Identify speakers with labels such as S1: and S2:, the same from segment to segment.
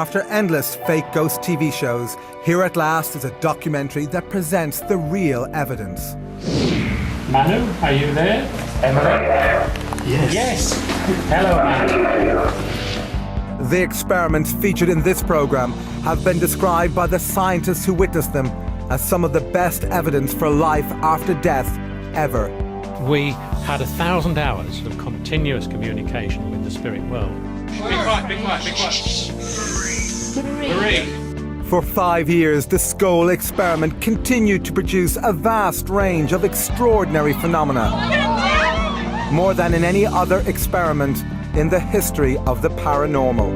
S1: After endless fake ghost TV shows, here at last is a documentary that presents the real evidence.
S2: Manu, are you there? Emily? Yes. Yes. Hello, Manu.
S1: The experiments featured in this programme have been described by the scientists who witnessed them as some of the best evidence for life after death ever.
S2: We had 1,000 hours of continuous communication with the spirit world. Be quiet, be quiet, be quiet. Marie.
S1: For 5 years, the Scole experiment continued to produce a vast range of extraordinary phenomena. More than in any other experiment in the history of the paranormal.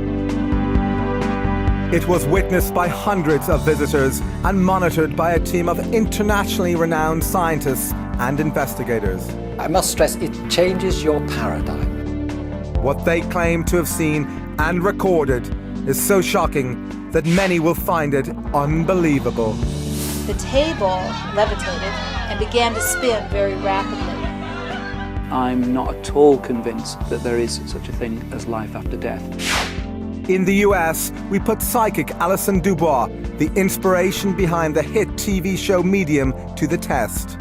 S1: It was witnessed by hundreds of visitors and monitored by a team of internationally renowned scientists and investigators.
S3: I must stress, it changes your paradigm.
S1: What they claim to have seen and recorded is so shocking that many will find it unbelievable.
S4: The table levitated and began to spin very rapidly.
S5: I'm not at all convinced that there is such a thing as life after death.
S1: In the US, we put psychic Alison Dubois, the inspiration behind the hit TV show Medium, to the test.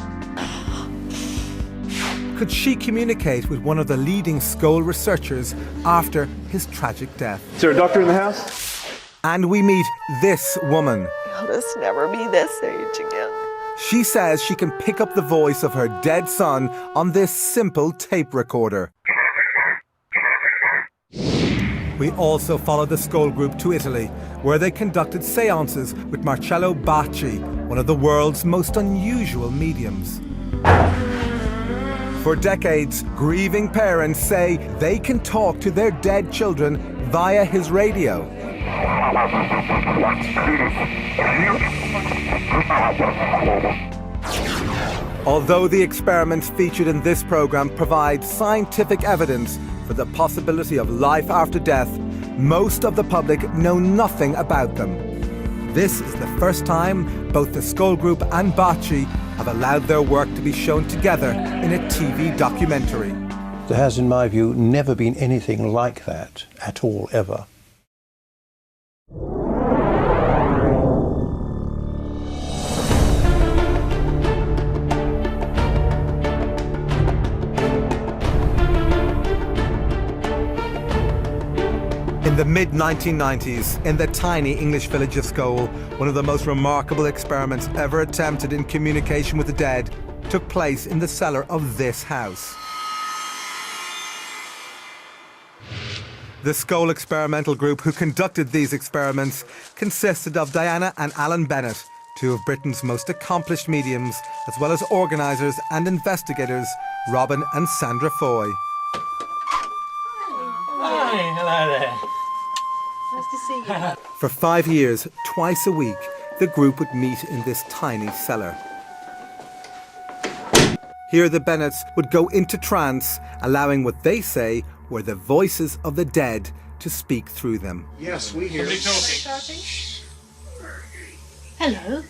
S1: Could she communicate with one of the leading Scole researchers after his tragic death?
S6: Is there a doctor in the house?
S1: And we meet this woman.
S7: I'll just never be this age again.
S1: She says she can pick up the voice of her dead son on this simple tape recorder. We also followed the Scole group to Italy, where they conducted seances with Marcello Bacci, one of the world's most unusual mediums. For decades, grieving parents say they can talk to their dead children via his radio. Although the experiments featured in this program provide scientific evidence for the possibility of life after death, most of the public know nothing about them. This is the first time both the Scole Group and Bacci have allowed their work to be shown together in a TV documentary.
S8: There has, in my view, never been anything like that at all, ever.
S1: In the mid-1990s, in the tiny English village of Scole, one of the most remarkable experiments ever attempted in communication with the dead took place in the cellar of this house. The Scole experimental group who conducted these experiments consisted of Diana and Alan Bennett, two of Britain's most accomplished mediums, as well as organisers and investigators Robin and Sandra Foy.
S2: Hi, hello there.
S4: Nice to see you.
S1: For 5 years, twice a week, the group would meet in this tiny cellar. Here the Bennetts would go into trance, allowing what they say were the voices of the dead to speak through them.
S6: Yes, we hear.
S2: Somebody talking.
S4: Hello.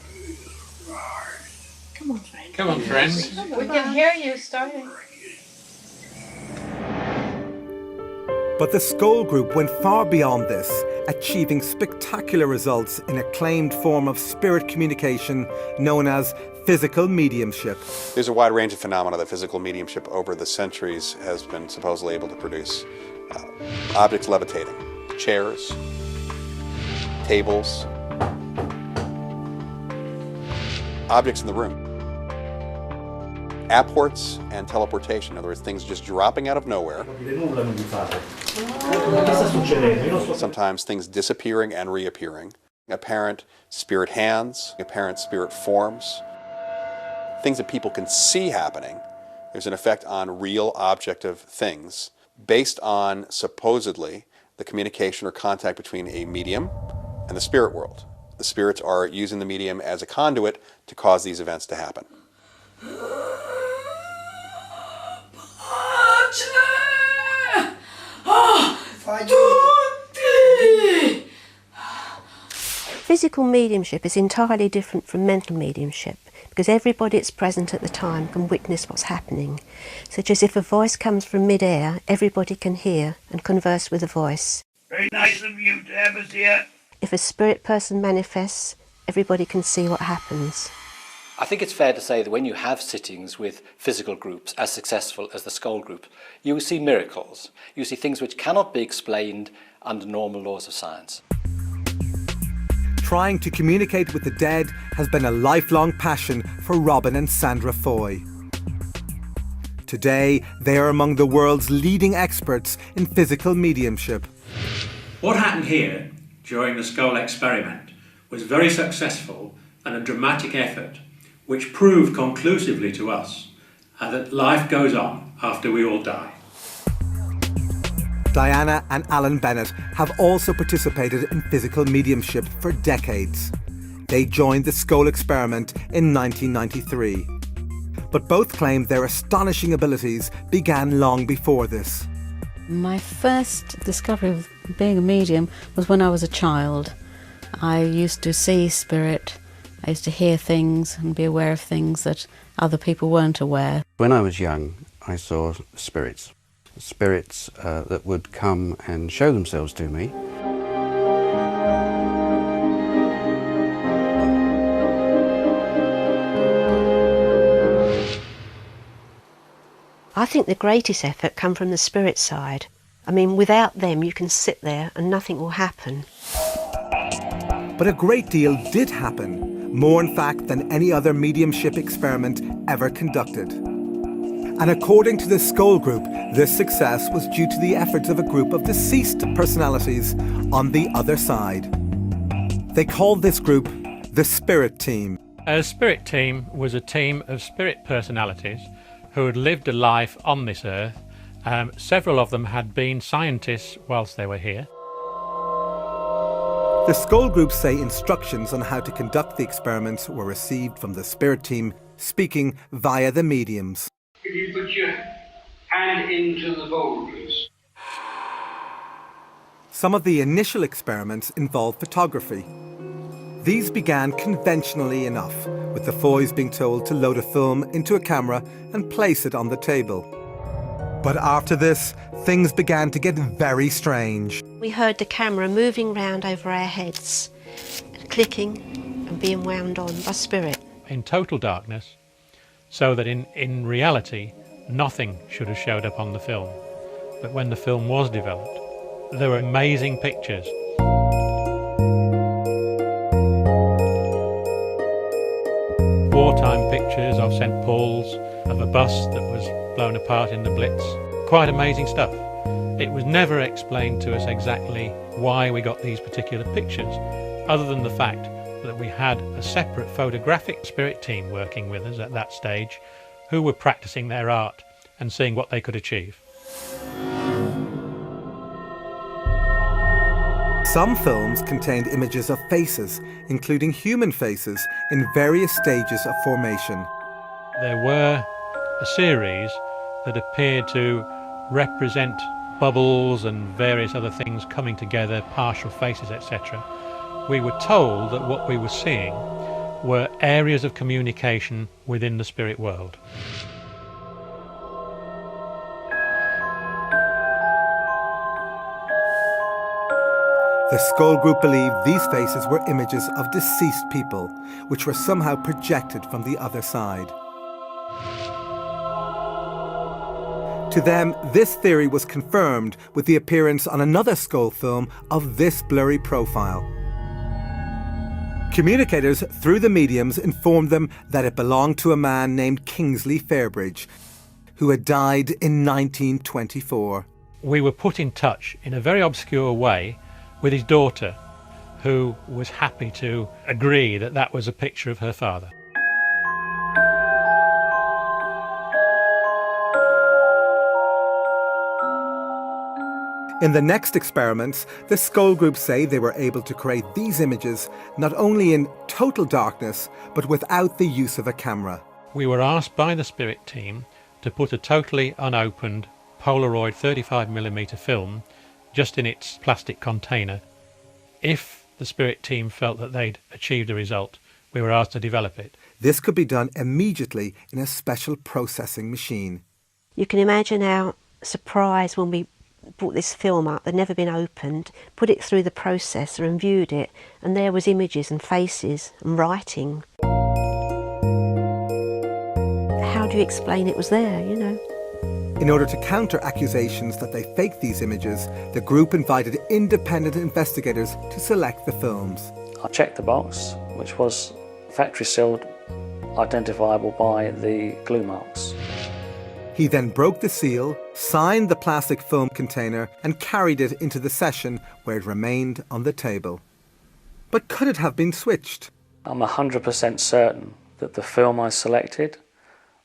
S4: Come on, friend.
S2: Come on, friend.
S4: We can hear you starting.
S1: But the Scole group went far beyond this, achieving spectacular results in a claimed form of spirit communication known as physical mediumship.
S9: There's a wide range of phenomena that physical mediumship over the centuries has been supposedly able to produce. Objects levitating, chairs, tables, objects in the room. Apports and teleportation, in other words, things just dropping out of nowhere. Sometimes things disappearing and reappearing. Apparent spirit hands, apparent spirit forms. Things that people can see happening. There's an effect on real objective things based on, supposedly, the communication or contact between a medium and the spirit world. The spirits are using the medium as a conduit to cause these events to happen.
S10: Physical mediumship is entirely different from mental mediumship because everybody that's present at the time can witness what's happening. Such as if a voice comes from mid-air, everybody can hear and converse with the voice.
S11: Very nice of you to have us here.
S10: if a spirit person manifests, everybody can see what happens.
S3: I think it's fair to say that when you have sittings with physical groups as successful as the Scole group, you see miracles. You see things which cannot be explained under normal laws of science.
S1: Trying to communicate with the dead has been a lifelong passion for Robin and Sandra Foy. Today, they are among the world's leading experts in physical mediumship.
S2: What happened here during the Scole experiment was very successful and a dramatic effort which proved conclusively to us that life goes on after we all die.
S1: Diana and Alan Bennett have also participated in physical mediumship for decades. They joined the Scole experiment in 1993. But both claim their astonishing abilities began long before this.
S6: My first discovery of being a medium was when I was a child. I used to see spirit. I used to hear things and be aware of things that other people weren't aware.
S11: When I was young, I saw spirits that would come and show themselves to me.
S10: I think the greatest effort come from the spirit side. I mean, without them you can sit there and nothing will happen.
S1: But a great deal did happen. More in fact than any other mediumship experiment ever conducted. And according to the Scole group, this success was due to the efforts of a group of deceased personalities on the other side. They called this group the Spirit Team.
S2: A spirit team was a team of spirit personalities who had lived a life on this earth. Several of them had been scientists whilst they were here.
S1: The Scole group say instructions on how to conduct the experiments were received from the Spirit Team, speaking via the mediums.
S12: If you put your hand into the bowl, please.
S1: Some of the initial experiments involved photography. These began conventionally enough, with the Foys being told to load a film into a camera and place it on the table. But after this, things began to get very strange.
S10: We heard the camera moving round over our heads, clicking and being wound on by spirit.
S2: In total darkness, so that in reality, nothing should have showed up on the film. But when the film was developed, there were amazing pictures. Wartime pictures of St. Paul's, of a bus that was blown apart in the Blitz. Quite amazing stuff. It was never explained to us exactly why we got these particular pictures, other than the fact that we had a separate photographic spirit team working with us at that stage, who were practicing their art and seeing what they could achieve.
S1: Some films contained images of faces, including human faces, in various stages of formation.
S2: There were a series that appeared to represent bubbles and various other things coming together, partial faces, etc. We were told that what we were seeing were areas of communication within the spirit world.
S1: The Scole group believed these faces were images of deceased people, which were somehow projected from the other side. To them, this theory was confirmed with the appearance on another Scole film of this blurry profile. Communicators through the mediums informed them that it belonged to a man named Kingsley Fairbridge, who had died in 1924.
S2: We were put in touch in a very obscure way with his daughter, who was happy to agree that that was a picture of her father.
S1: In the next experiments, the Scole group say they were able to create these images not only in total darkness, but without the use of a camera.
S2: We were asked by the spirit team to put a totally unopened Polaroid 35mm film just in its plastic container. If the spirit team felt that they'd achieved a result, we were asked to develop it.
S1: This could be done immediately in a special processing machine.
S10: You can imagine our surprise when we brought this film up, they'd never been opened, put it through the processor and viewed it, and there was images and faces and writing. How do you explain it was there, you know?
S1: In order to counter accusations that they faked these images, the group invited independent investigators to select the films.
S13: I checked the box, which was factory sealed, identifiable by the glue marks.
S1: He then broke the seal, signed the plastic film container and carried it into the session where it remained on the table. But could it have been switched?
S13: I'm 100% certain that the film I selected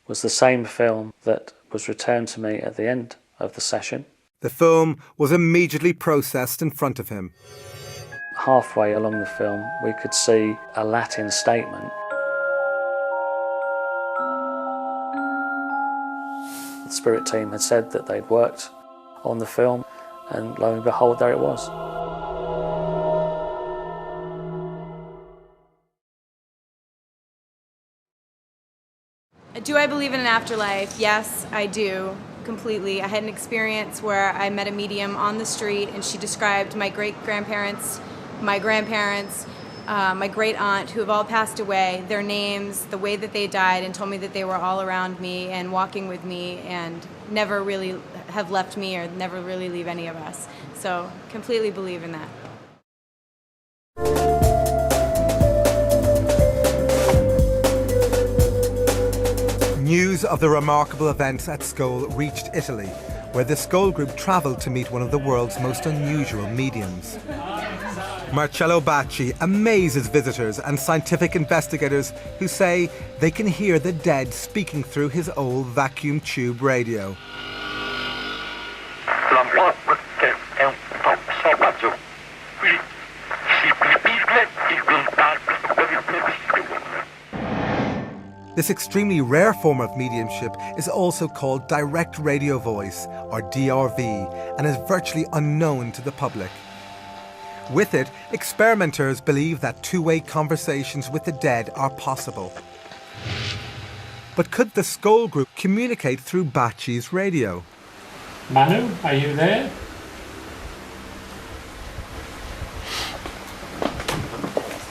S13: was the same film that was returned to me at the end of the session.
S1: The film was immediately processed in front of him.
S13: Halfway along the film, we could see a Latin statement. The Spirit team had said that they'd worked on the film, and lo and behold, there it was.
S14: Do I believe in an afterlife? Yes, I do, completely. I had an experience where I met a medium on the street and she described my great-grandparents, my grandparents, my great-aunt, who have all passed away, their names, the way that they died, and told me that they were all around me and walking with me and never really have left me or never really leave any of us. So, completely believe in that.
S1: News of the remarkable events at Scole reached Italy, where the Scole group travelled to meet one of the world's most unusual mediums. Marcello Bacci amazes visitors and scientific investigators who say they can hear the dead speaking through his old vacuum tube radio. This extremely rare form of mediumship is also called direct radio voice, or DRV, and is virtually unknown to the public. With it, experimenters believe that two-way conversations with the dead are possible. But could the Scole group communicate through Bacci's radio?
S2: Manu, are you there?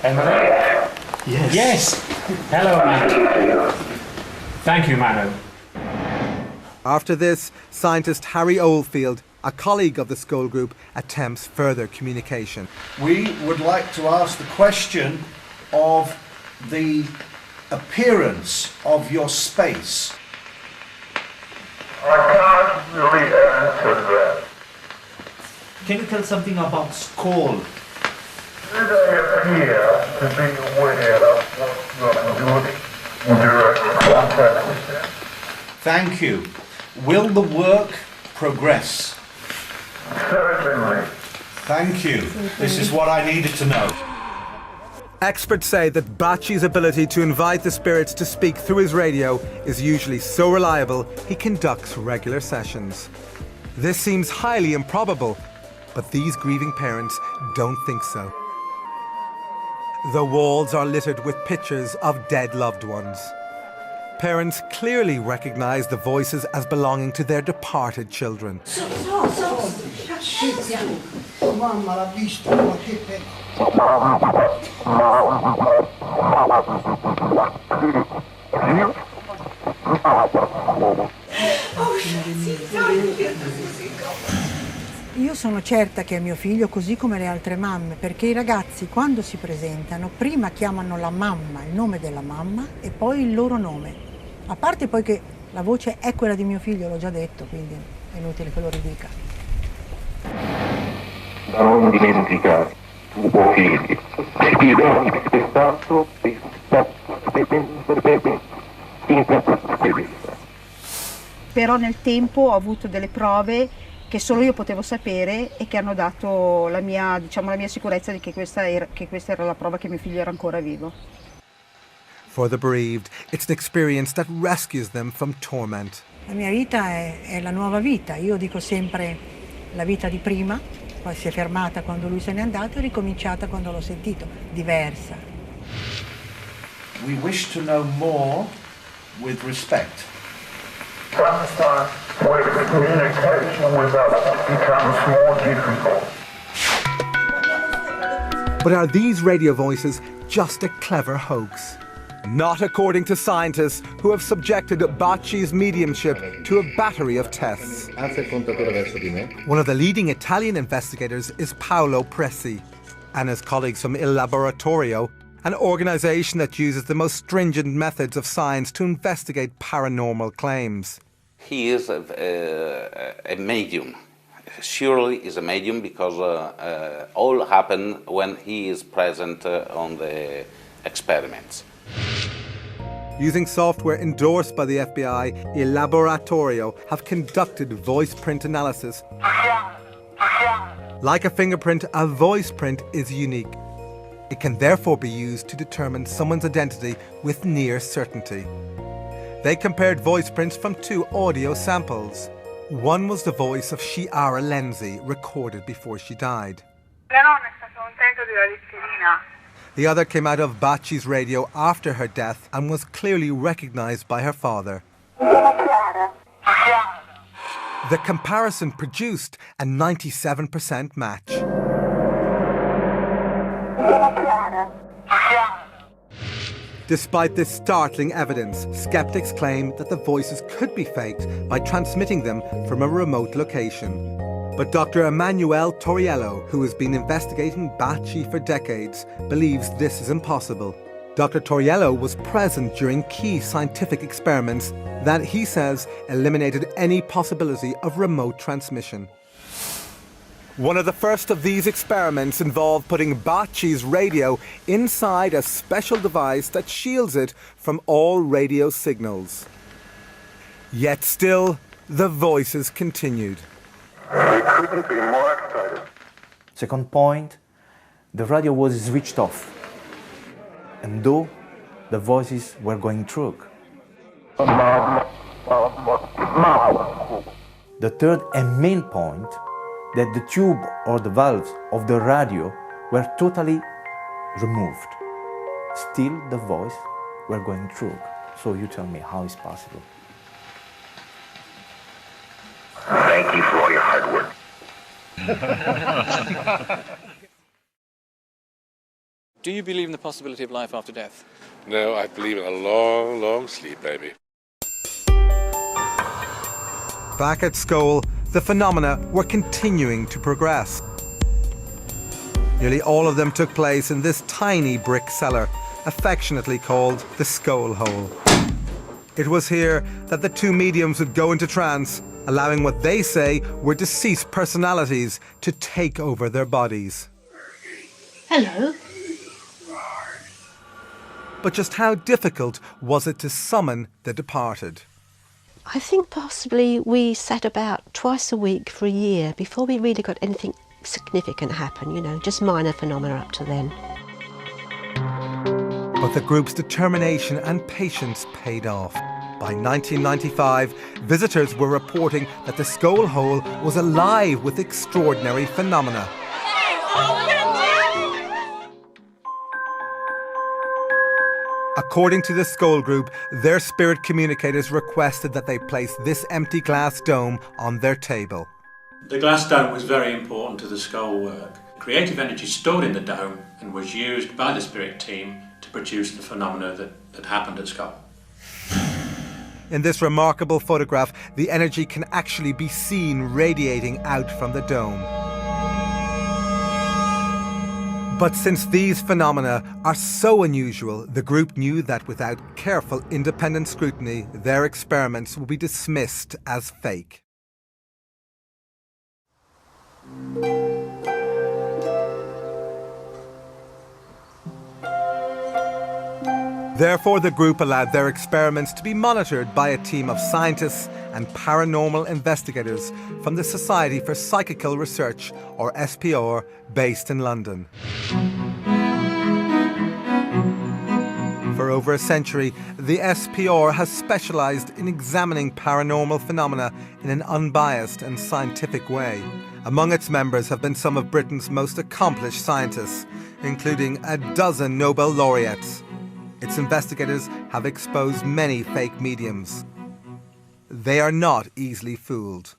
S2: Emily?
S15: Yes.
S2: Yes. Hello, Manu. Thank you, Manu.
S1: After this, scientist Harry Oldfield, a colleague of the Scole group, attempts further communication.
S15: We would like to ask the question of the appearance of your space.
S16: I can't really answer that.
S15: Can you tell something about Scole?
S16: Did I appear to be aware of what you're doing in direct contact with them?
S15: Thank you. Will the work progress?
S16: Certainly.
S15: Thank you. This is what I needed to know.
S1: Experts say that Bacci's ability to invite the spirits to speak through his radio is usually so reliable he conducts regular sessions. This seems highly improbable, but these grieving parents don't think so. The walls are littered with pictures of dead loved ones. Parents clearly recognise the voices as belonging to their departed children.
S15: Mamma l'ha visto, ma che
S17: Io sono certa che è mio figlio, così come le altre mamme, perché i ragazzi quando si presentano prima chiamano la mamma, il nome della mamma e poi il loro nome. A parte poi che la voce è quella di mio figlio, l'ho già detto, quindi è inutile che lo ridica.
S16: Da non dimenticare, tuo figlio, perché io ho aspettato
S18: Però nel tempo ho avuto delle prove che solo io potevo sapere e che hanno dato la mia sicurezza di che questa era la prova che mio figlio era ancora vivo.
S1: For the bereaved, it's an experience that rescues them from torment.
S17: La mia vita è la nuova vita, io dico sempre la vita di prima, poi si è fermata quando lui se n'è andato e ricominciata quando l'ho sentito, diversa.
S15: We wish to know more with respect.
S16: Promise where communication with us becomes more difficult.
S1: But are these radio voices just a clever hoax? Not according to scientists who have subjected Bacci's mediumship to a battery of tests. One of the leading Italian investigators is Paolo Presi, and his colleagues from Il Laboratorio, an organisation that uses the most stringent methods of science to investigate paranormal claims.
S19: He is a medium. Surely is a medium because all happen when he is present on the experiments.
S1: Using software endorsed by the FBI, Il Laboratorio have conducted voice print analysis. Like a fingerprint, a voice print is unique. It can therefore be used to determine someone's identity with near certainty. They compared voice prints from two audio samples. One was the voice of Chiara Lenzi, recorded before she died. The other came out of Bacci's radio after her death and was clearly recognised by her father. The comparison produced a 97% match. Despite this startling evidence, skeptics claim that the voices could be faked by transmitting them from a remote location. But Dr. Emanuele Toriello, who has been investigating Bacci for decades, believes this is impossible. Dr. Toriello was present during key scientific experiments that, he says, eliminated any possibility of remote transmission. One of the first of these experiments involved putting Bacci's radio inside a special device that shields it from all radio signals. Yet still, the voices continued.
S16: We couldn't be more excited.
S20: Second point, the radio was switched off, and though the voices were going through. The third and main point, that the tube or the valves of the radio were totally removed. Still the voice were going through. So you tell me how is possible?
S16: Thank you for all your hard work.
S21: Do you believe in the possibility of life after death?
S22: No, I believe in a long, long sleep, baby.
S1: Back at Scole, the phenomena were continuing to progress. Nearly all of them took place in this tiny brick cellar, affectionately called the Scole hole. It was here that the two mediums would go into trance, allowing what they say were deceased personalities to take over their bodies.
S10: Hello.
S1: But just how difficult was it to summon the departed?
S10: I think possibly we sat about twice a week for a year before we really got anything significant happen, just minor phenomena up to then.
S1: But the group's determination and patience paid off. By 1995, visitors were reporting that the Scole hole was alive with extraordinary phenomena. According to the Scole group, their spirit communicators requested that they place this empty glass dome on their table.
S2: The glass dome was very important to the Scole work. Creative energy stored in the dome and was used by the spirit team to produce the phenomena that happened at Scole.
S1: In this remarkable photograph, the energy can actually be seen radiating out from the dome. But since these phenomena are so unusual, the group knew that without careful independent scrutiny, their experiments would be dismissed as fake. Therefore, the group allowed their experiments to be monitored by a team of scientists and paranormal investigators from the Society for Psychical Research, or SPR, based in London. For over a century, the SPR has specialised in examining paranormal phenomena in an unbiased and scientific way. Among its members have been some of Britain's most accomplished scientists, including a dozen Nobel laureates. Its investigators have exposed many fake mediums. they are not easily fooled.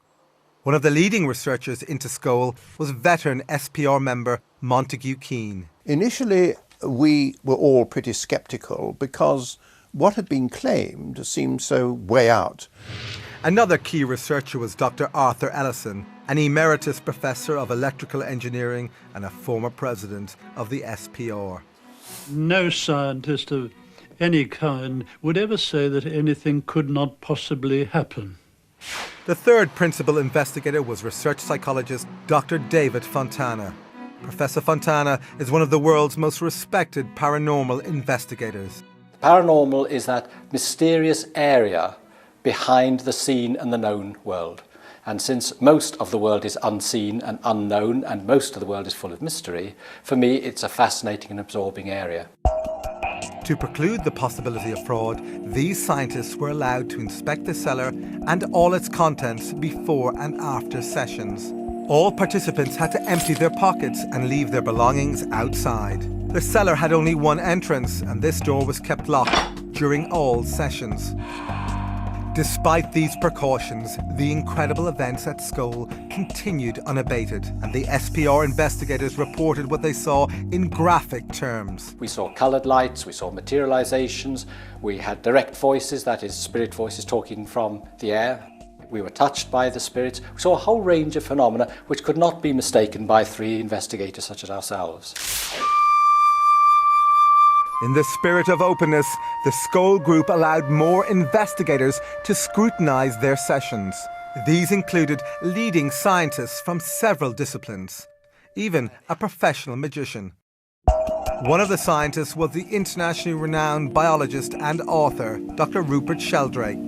S1: One of the leading researchers into Scole was veteran SPR member Montague Keane.
S8: Initially, we were all pretty sceptical because what had been claimed seemed so way out.
S1: Another key researcher was Dr. Arthur Ellison, an emeritus professor of electrical engineering and a former president of the SPR.
S5: No scientist of any kind would ever say that anything could not possibly happen.
S1: The third principal investigator was research psychologist Dr. David Fontana. Professor Fontana is one of the world's most respected paranormal investigators.
S3: Paranormal is that mysterious area behind the seen and the known world. And since most of the world is unseen and unknown, and most of the world is full of mystery, for me it's a fascinating and absorbing area.
S1: To preclude the possibility of fraud, these scientists were allowed to inspect the cellar and all its contents before and after sessions. All participants had to empty their pockets and leave their belongings outside. The cellar had only one entrance, and this door was kept locked during all sessions. Despite these precautions, the incredible events at Scole continued unabated, and the SPR investigators reported what they saw in graphic terms.
S3: We saw coloured lights, we saw materialisations, we had direct voices, that is, spirit voices talking from the air. We were touched by the spirits. We saw a whole range of phenomena which could not be mistaken by three investigators such as ourselves.
S1: In the spirit of openness, the Scole group allowed more investigators to scrutinise their sessions. These included leading scientists from several disciplines, even a professional magician. One of the scientists was the internationally renowned biologist and author, Dr. Rupert Sheldrake.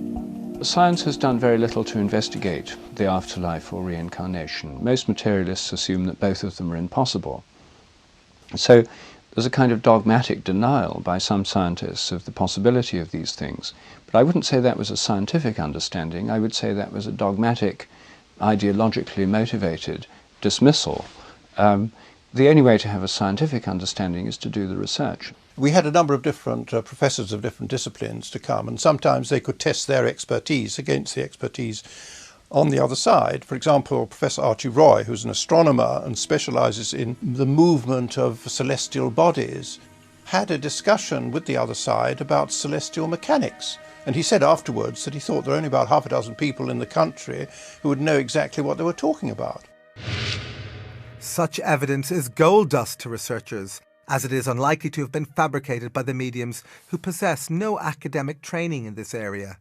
S7: Science has done very little to investigate the afterlife or reincarnation. Most materialists assume that both of them are impossible. So there's a kind of dogmatic denial by some scientists of the possibility of these things. But I wouldn't say that was a scientific understanding. I would say that was a dogmatic, ideologically motivated dismissal. The only way to have a scientific understanding is to do the research.
S8: We had a number of different professors of different disciplines to come, and sometimes they could test their expertise against the expertise on the other side. For example, Professor Archie Roy, who's an astronomer and specialises in the movement of celestial bodies, had a discussion with the other side about celestial mechanics. And he said afterwards that he thought there were only about half a dozen people in the country who would know exactly what they were talking about.
S1: Such evidence is gold dust to researchers, as it is unlikely to have been fabricated by the mediums who possess no academic training in this area.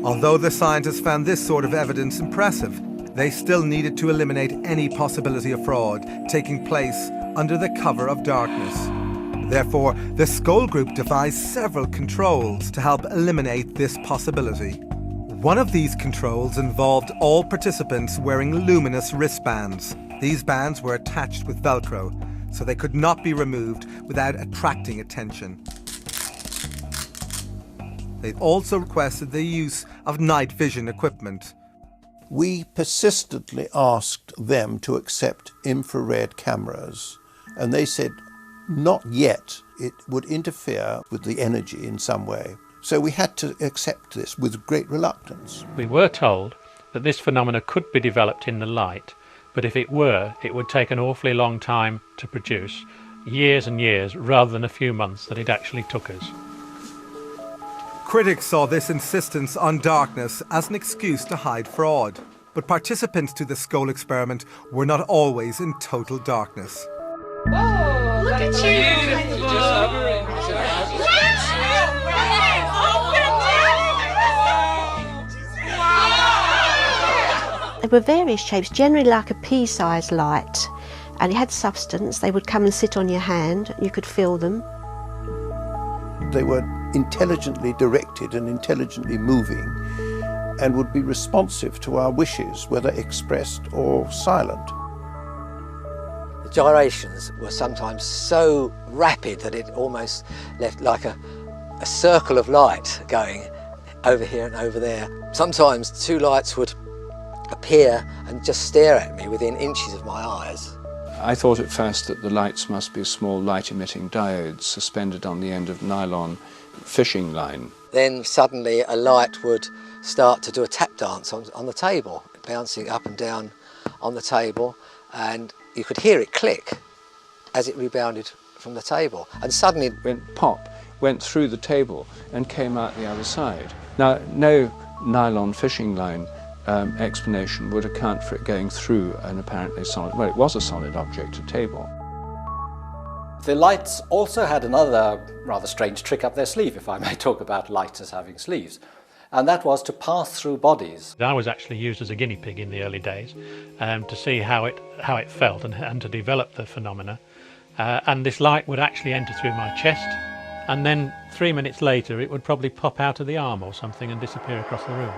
S1: Although the scientists found this sort of evidence impressive, they still needed to eliminate any possibility of fraud taking place under the cover of darkness. Therefore, the Scole group devised several controls to help eliminate this possibility. One of these controls involved all participants wearing luminous wristbands. These bands were attached with Velcro, so they could not be removed without attracting attention. They also requested the use of night vision equipment.
S8: We persistently asked them to accept infrared cameras, and they said not yet. It would interfere with the energy in some way. So we had to accept this with great reluctance.
S2: We were told that this phenomena could be developed in the light, but if it were, it would take an awfully long time to produce, years and years, rather than a few months that it actually took us.
S1: Critics saw this insistence on darkness as an excuse to hide fraud, but participants to the Scole experiment were not always in total darkness.
S23: Oh, look at you!
S10: There were various shapes, generally like a pea-sized light, and it had substance. They would come and sit on your hand, you could feel them.
S8: They were intelligently directed and intelligently moving, and would be responsive to our wishes, whether expressed or silent.
S24: The gyrations were sometimes so rapid that it almost left like a circle of light going over here and over there. Sometimes two lights would appear and just stare at me within inches of my eyes.
S7: I thought at first that the lights must be small light-emitting diodes suspended on the end of nylon fishing line.
S24: Then suddenly a light would start to do a tap dance on the table, bouncing up and down on the table, and you could hear it click as it rebounded from the table. And suddenly it
S7: went pop, went through the table and came out the other side. Now, no nylon fishing line explanation would account for it going through an apparently solid, well, it was a solid object, a table.
S3: The lights also had another rather strange trick up their sleeve, if I may talk about lights as having sleeves, and that was to pass through bodies.
S2: I was actually used as a guinea pig in the early days to see how it felt and to develop the phenomena. And this light would actually enter through my chest, and then 3 minutes later it would probably pop out of the arm or something and disappear across the room.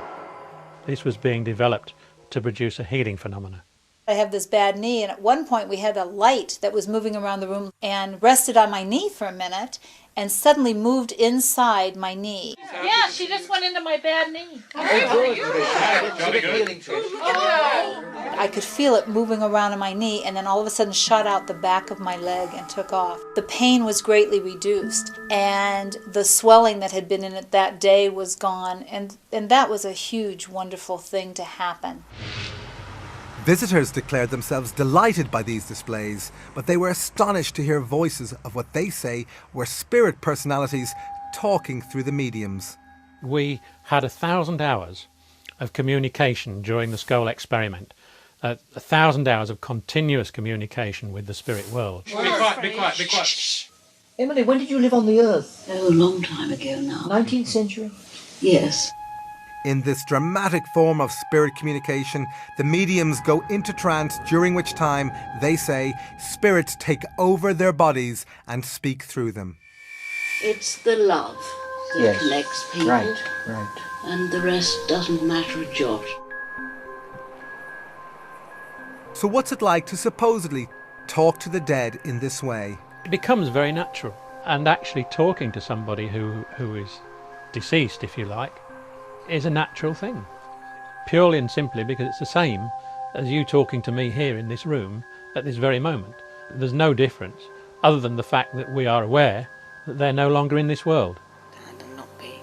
S2: This was being developed to produce a healing phenomena.
S4: I have this bad knee, and at one point we had a light that was moving around the room and rested on my knee for a minute and suddenly moved inside my knee.
S23: Yeah, she just went into my bad knee.
S4: I could feel it moving around on my knee and then all of a sudden shot out the back of my leg and took off. The pain was greatly reduced and the swelling that had been in it that day was gone, and that was a huge, wonderful thing to happen.
S1: Visitors declared themselves delighted by these displays, but they were astonished to hear voices of what they say were spirit personalities talking through the mediums.
S2: We had 1,000 hours of communication during the Scole experiment, 1,000 hours of continuous communication with the spirit world.
S23: Be quiet, be quiet, be quiet. Shh.
S6: Emily, when did you live on the Earth?
S9: Oh, a long time ago now.
S6: 19th century?
S9: Yes.
S1: In this dramatic form of spirit communication, the mediums go into trance, during which time, they say, spirits take over their bodies and speak through them.
S9: It's the love that connects people.
S6: Right.
S9: And the rest doesn't matter a jot.
S1: So what's it like to supposedly talk to the dead in this way?
S2: It becomes very natural, and actually talking to somebody who is deceased, if you like, is a natural thing, purely and simply because it's the same as you talking to me here in this room at this very moment. There's no difference other than the fact that we are aware that they're no longer in this world.
S9: And not be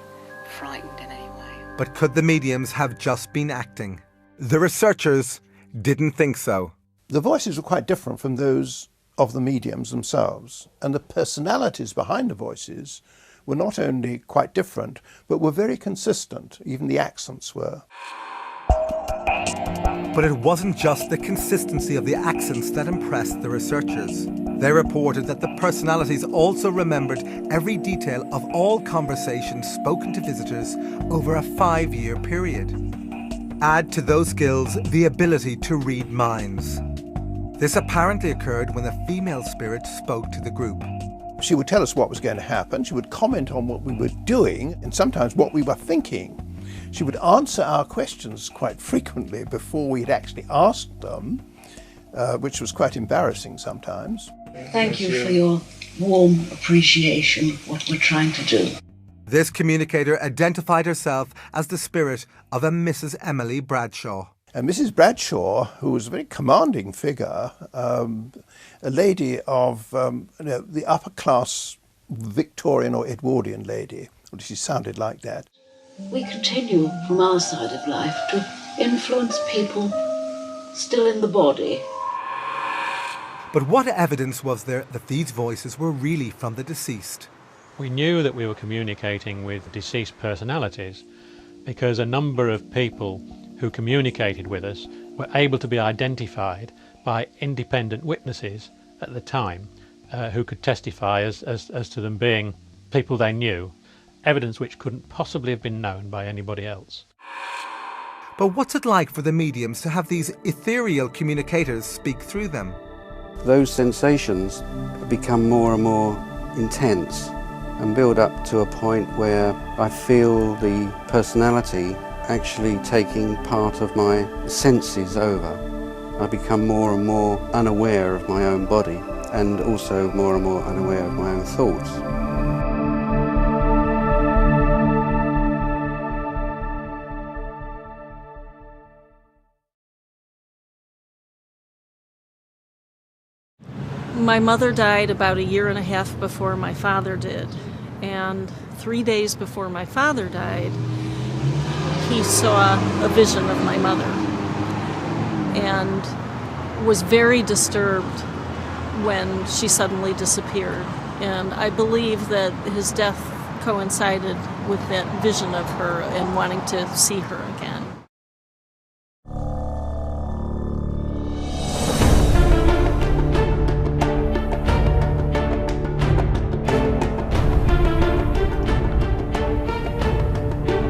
S9: frightened in any way.
S1: But could the mediums have just been acting? The researchers didn't think so.
S8: The voices were quite different from those of the mediums themselves, and the personalities behind the voices were not only quite different, but were very consistent. Even the accents were.
S1: But it wasn't just the consistency of the accents that impressed the researchers. They reported that the personalities also remembered every detail of all conversations spoken to visitors over a 5-year period. Add to those skills the ability to read minds. This apparently occurred when a female spirit spoke to the group.
S8: She would tell us what was going to happen. She would comment on what we were doing and sometimes what we were thinking. She would answer our questions quite frequently before we had actually asked them, which was quite embarrassing sometimes.
S9: Thank you for your warm appreciation of what we're trying to do.
S1: This communicator identified herself as the spirit of a Mrs. Emily Bradshaw.
S8: And Mrs. Bradshaw, who was a very commanding figure, a lady of the upper class Victorian or Edwardian lady, or she sounded like that.
S9: We continue from our side of life to influence people still in the body.
S1: But what evidence was there that these voices were really from the deceased?
S2: We knew that we were communicating with deceased personalities because a number of people who communicated with us were able to be identified by independent witnesses at the time who could testify as to them being people they knew, evidence which couldn't possibly have been known by anybody else.
S1: But what's it like for the mediums to have these ethereal communicators speak through them?
S11: Those sensations become more and more intense and build up to a point where I feel the personality actually taking part of my senses over. I become more and more unaware of my own body and also more and more unaware of my own thoughts.
S25: My mother died about 1.5 years before my father did, and
S12: 3 days before my father died, he saw a vision of my mother and was very disturbed when she suddenly disappeared. And I believe that his death coincided with that vision of her and wanting to see her again.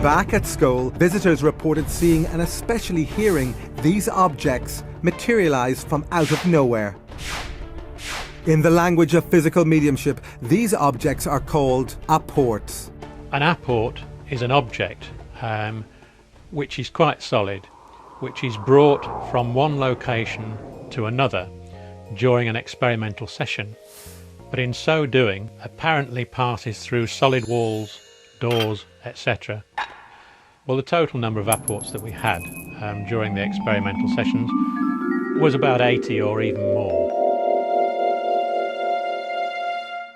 S1: Back at Scole, visitors reported seeing and especially hearing these objects materialize from out of nowhere. In the language of physical mediumship, these objects are called apports.
S2: An apport is an object which is quite solid, which is brought from one location to another during an experimental session, but in so doing apparently passes through solid walls, doors, etc. Well, the total number of apports that we had during the experimental sessions was about 80 or even more.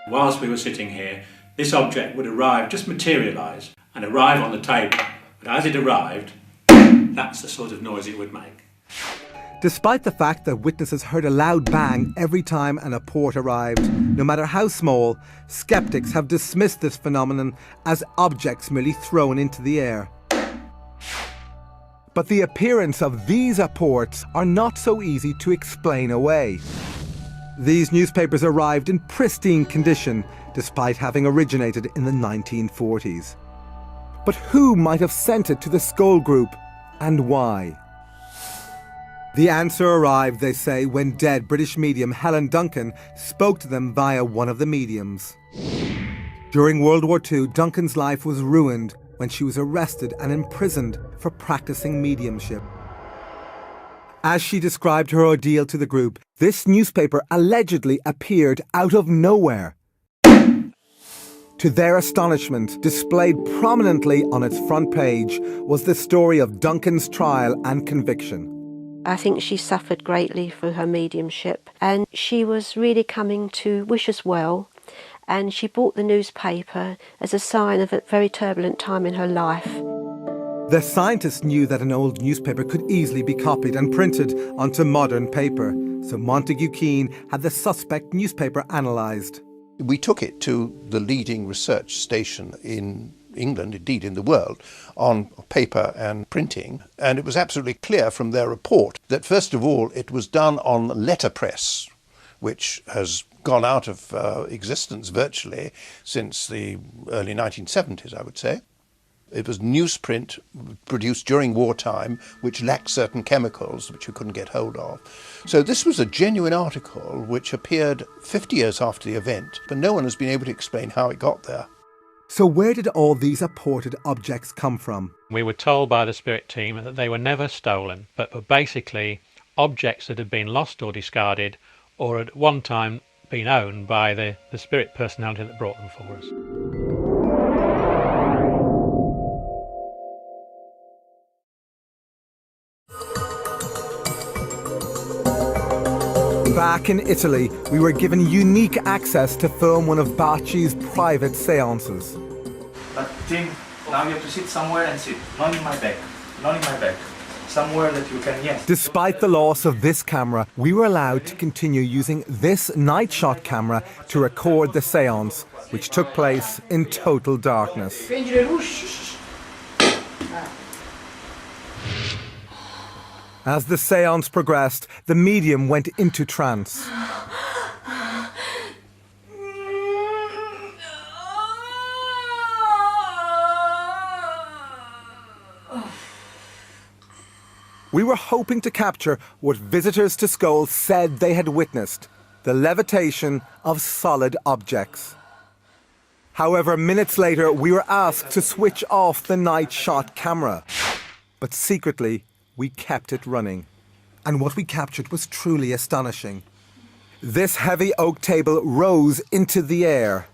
S13: Whilst we were sitting here, this object would arrive, just materialise, and arrive on the table. But as it arrived, that's the sort of noise it would make.
S1: Despite the fact that witnesses heard a loud bang every time an apport arrived, no matter how small, skeptics have dismissed this phenomenon as objects merely thrown into the air. But the appearance of these apports are not so easy to explain away. These newspapers arrived in pristine condition, despite having originated in the 1940s. But who might have sent it to the Scole group, and why? The answer arrived, they say, when dead British medium Helen Duncan spoke to them via one of the mediums. During World War II, Duncan's life was ruined when she was arrested and imprisoned for practicing mediumship. As she described her ordeal to the group, this newspaper allegedly appeared out of nowhere. To their astonishment, displayed prominently on its front page was the story of Duncan's trial and conviction.
S10: I think she suffered greatly through her mediumship, and she was really coming to wish us well, and she bought the newspaper as a sign of a very turbulent time in her life.
S1: The scientists knew that an old newspaper could easily be copied and printed onto modern paper, so Montague Keane had the suspect newspaper analysed.
S8: We took it to the leading research station in England, indeed in the world, on paper and printing, and it was absolutely clear from their report that first of all it was done on letterpress, which has gone out of existence virtually since the early 1970s, I would say. It was newsprint produced during wartime, which lacked certain chemicals which you couldn't get hold of. So this was a genuine article which appeared 50 years after the event, but no one has been able to explain how it got there.
S1: So where did all these apported objects come from?
S2: We were told by the spirit team that they were never stolen, but were basically objects that had been lost or discarded, or at one time been owned by the spirit personality that brought them for us.
S1: Back in Italy, we were given unique access to film one of Bacci's private seances.
S14: But Tim, now you have to sit somewhere and sit. Not in my back. Not in my back. Somewhere that you can, yes.
S1: Despite the loss of this camera, we were allowed to continue using this night shot camera to record the seance, which took place in total darkness. As the seance progressed, the medium went into trance. We were hoping to capture what visitors to Scole said they had witnessed, the levitation of solid objects. However, minutes later, we were asked to switch off the night shot camera. But secretly, we kept it running. And what we captured was truly astonishing. This heavy oak table rose into the air.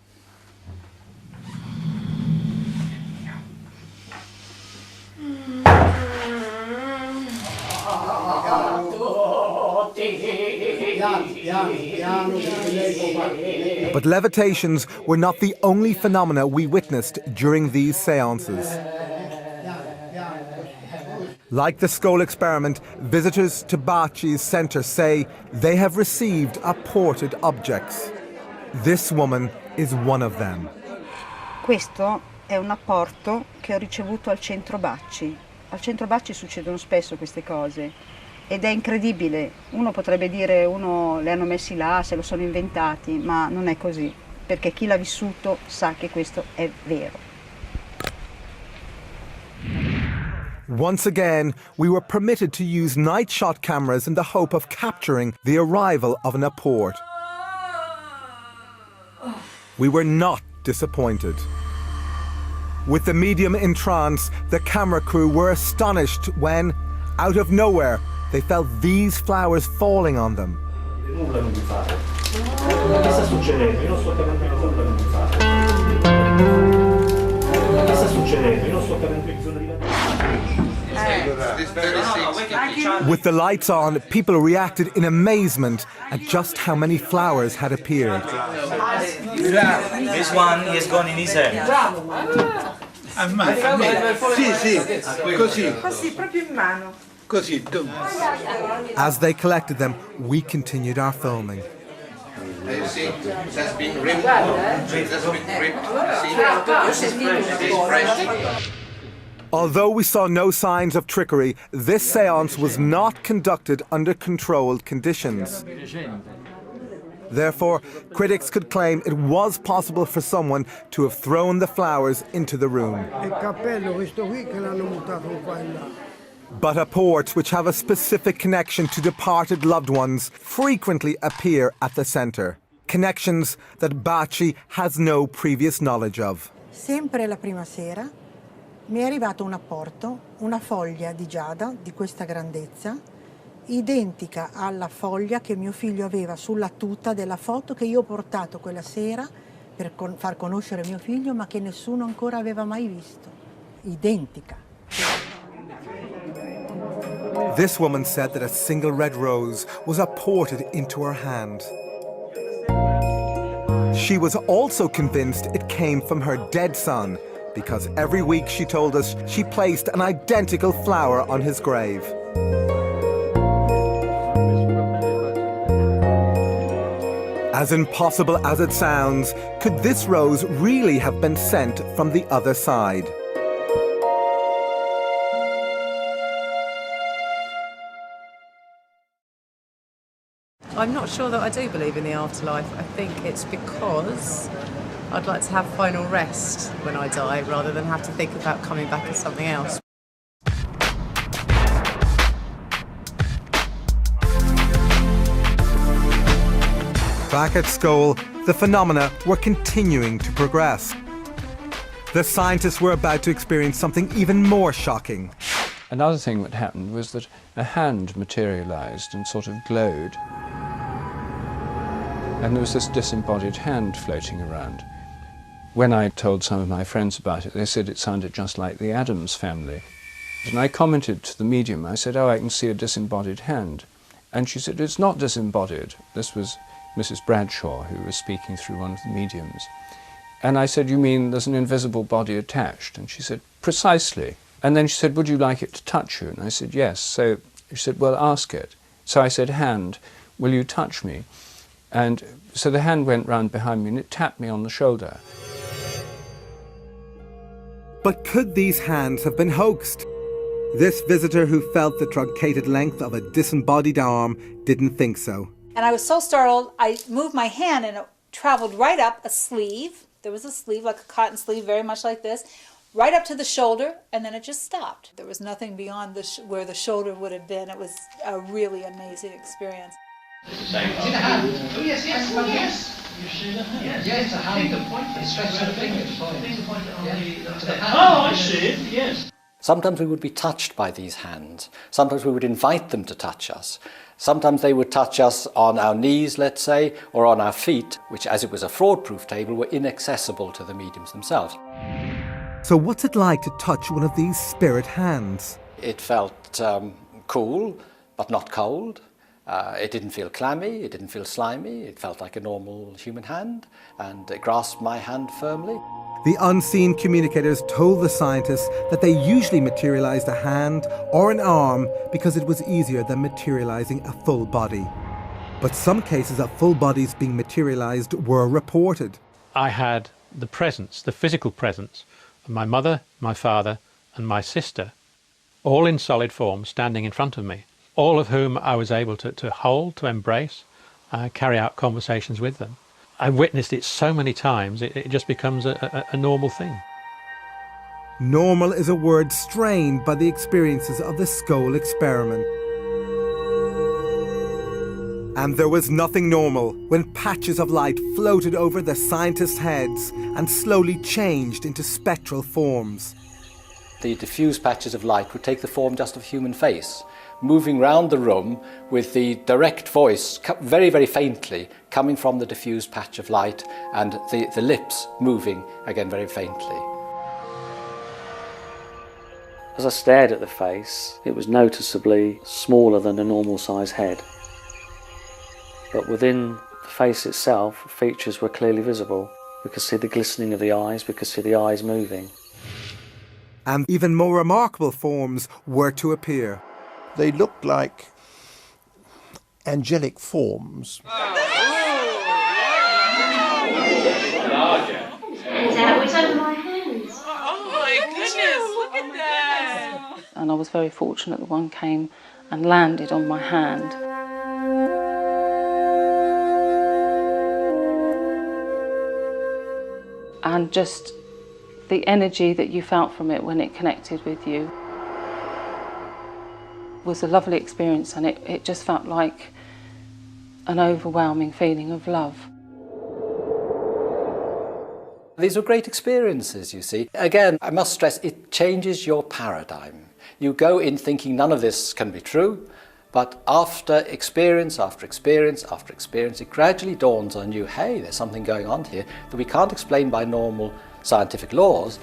S1: But levitations were not the only phenomena we witnessed during these seances. Like the Scole experiment, visitors to Baci's centre say they have received apported objects. This woman is one of them.
S15: Questo è un apporto che ho ricevuto al centro Baci. Al centro Baci succedono spesso queste cose ed è incredibile. Uno potrebbe dire le hanno messi là, se lo sono inventati, ma non è così, perché chi l'ha vissuto sa che questo è vero.
S1: Once again, we were permitted to use night shot cameras in the hope of capturing the arrival of an apport. We were not disappointed. With the medium in trance, the camera crew were astonished when, out of nowhere, they felt these flowers falling on them.
S14: Nulla non mi fate. Che sta succedendo? Io non sto capendo nulla non mi fate. Che sta succedendo? Io non sto capendo che bisogna
S1: With the lights on, people reacted in amazement at just how many flowers had appeared.
S14: This one is gone in his hand.
S17: Sì, così.
S15: Così, proprio in mano.
S17: Così.
S1: As they collected them, we continued our filming.
S17: You see, it has been ripped. It has been ripped. See, it is fresh.
S1: Although we saw no signs of trickery, this séance was not conducted under controlled conditions. Therefore, critics could claim it was possible for someone to have thrown the flowers into the room. But apports which have a specific connection to departed loved ones frequently appear at the centre. Connections that Baci has no previous knowledge of.
S18: Sempre la prima sera mi è arrivato un apporto, una foglia di giada di questa grandezza, identica alla foglia che mio figlio aveva sulla tuta della foto che io ho portato quella sera per far conoscere mio figlio, ma che nessuno ancora aveva mai visto. Identica.
S1: This woman said that a single red rose was apported into her hand. She was also convinced it came from her dead son, because every week, she told us, she placed an identical flower on his grave. As impossible as it sounds, could this rose really have been sent from the other side?
S19: I'm not sure that I do believe in the afterlife. I think it's because I'd like to have final rest when I die rather than have to think about coming back as something else.
S1: Back at Scole, the phenomena were continuing to progress. The scientists were about to experience something even more shocking.
S7: Another thing that happened was that a hand materialised and sort of glowed. And there was this disembodied hand floating around. When I told some of my friends about it, they said it sounded just like the Addams family. And I commented to the medium, I said, oh, I can see a disembodied hand. And she said, it's not disembodied. This was Mrs. Bradshaw, who was speaking through one of the mediums. And I said, you mean there's an invisible body attached? And she said, precisely. And then she said, would you like it to touch you? And I said, yes. So she said, well, ask it. So I said, hand, will you touch me? And so the hand went round behind me and it tapped me on the shoulder.
S1: But could these hands have been hoaxed? This visitor who felt the truncated length of a disembodied arm didn't think so.
S4: And I was so startled, I moved my hand and it traveled right up a sleeve. There was a sleeve, like a cotton sleeve, very much like this, right up to the shoulder, and then it just stopped. There was nothing beyond where the shoulder would have been. It was a really amazing experience.
S25: Is it a hand? Oh, yes, yes, oh, yes. You see the hand? Yes, yes, it's a hand. Finger pointing. Stretch out a finger to point. Finger pointing on the hand. Oh, I see it, yes.
S3: Sometimes we would be touched by these hands. Sometimes we would invite them to touch us. Sometimes they would touch us on our knees, let's say, or on our feet, which, as it was a fraud-proof table, were inaccessible to the mediums themselves.
S1: So what's it like to touch one of these spirit hands?
S3: It felt cool, but not cold. It didn't feel clammy, it didn't feel slimy, it felt like a normal human hand, and it grasped my hand firmly.
S1: The unseen communicators told the scientists that they usually materialized a hand or an arm because it was easier than materializing a full body. But some cases of full bodies being materialized were reported.
S2: I had the presence, the physical presence, of my mother, my father, and my sister, all in solid form, standing in front of me, all of whom I was able to hold, to embrace, carry out conversations with them. I've witnessed it so many times, it just becomes a normal thing.
S1: Normal is a word strained by the experiences of the Scole experiment. And there was nothing normal when patches of light floated over the scientists' heads and slowly changed into spectral forms.
S3: The diffused patches of light would take the form just of a human face, moving round the room with the direct voice, very, very faintly, coming from the diffused patch of light, and the lips moving, again, very faintly.
S5: As I stared at the face, it was noticeably smaller than a normal size head. But within the face itself, features were clearly visible. We could see the glistening of the eyes, we could see the eyes moving.
S1: And even more remarkable forms were to appear.
S8: They looked like angelic forms.
S9: Is that what's under my hands?
S23: Oh my goodness, look at that!
S9: And I was very fortunate that one came and landed on my hand. And just the energy that you felt from it when it connected with you was a lovely experience, and it just felt like an overwhelming feeling of love.
S3: These were great experiences, you see. Again, I must stress, it changes your paradigm. You go in thinking none of this can be true, but after experience after experience after experience, it gradually dawns on you, hey, there's something going on here that we can't explain by normal scientific laws,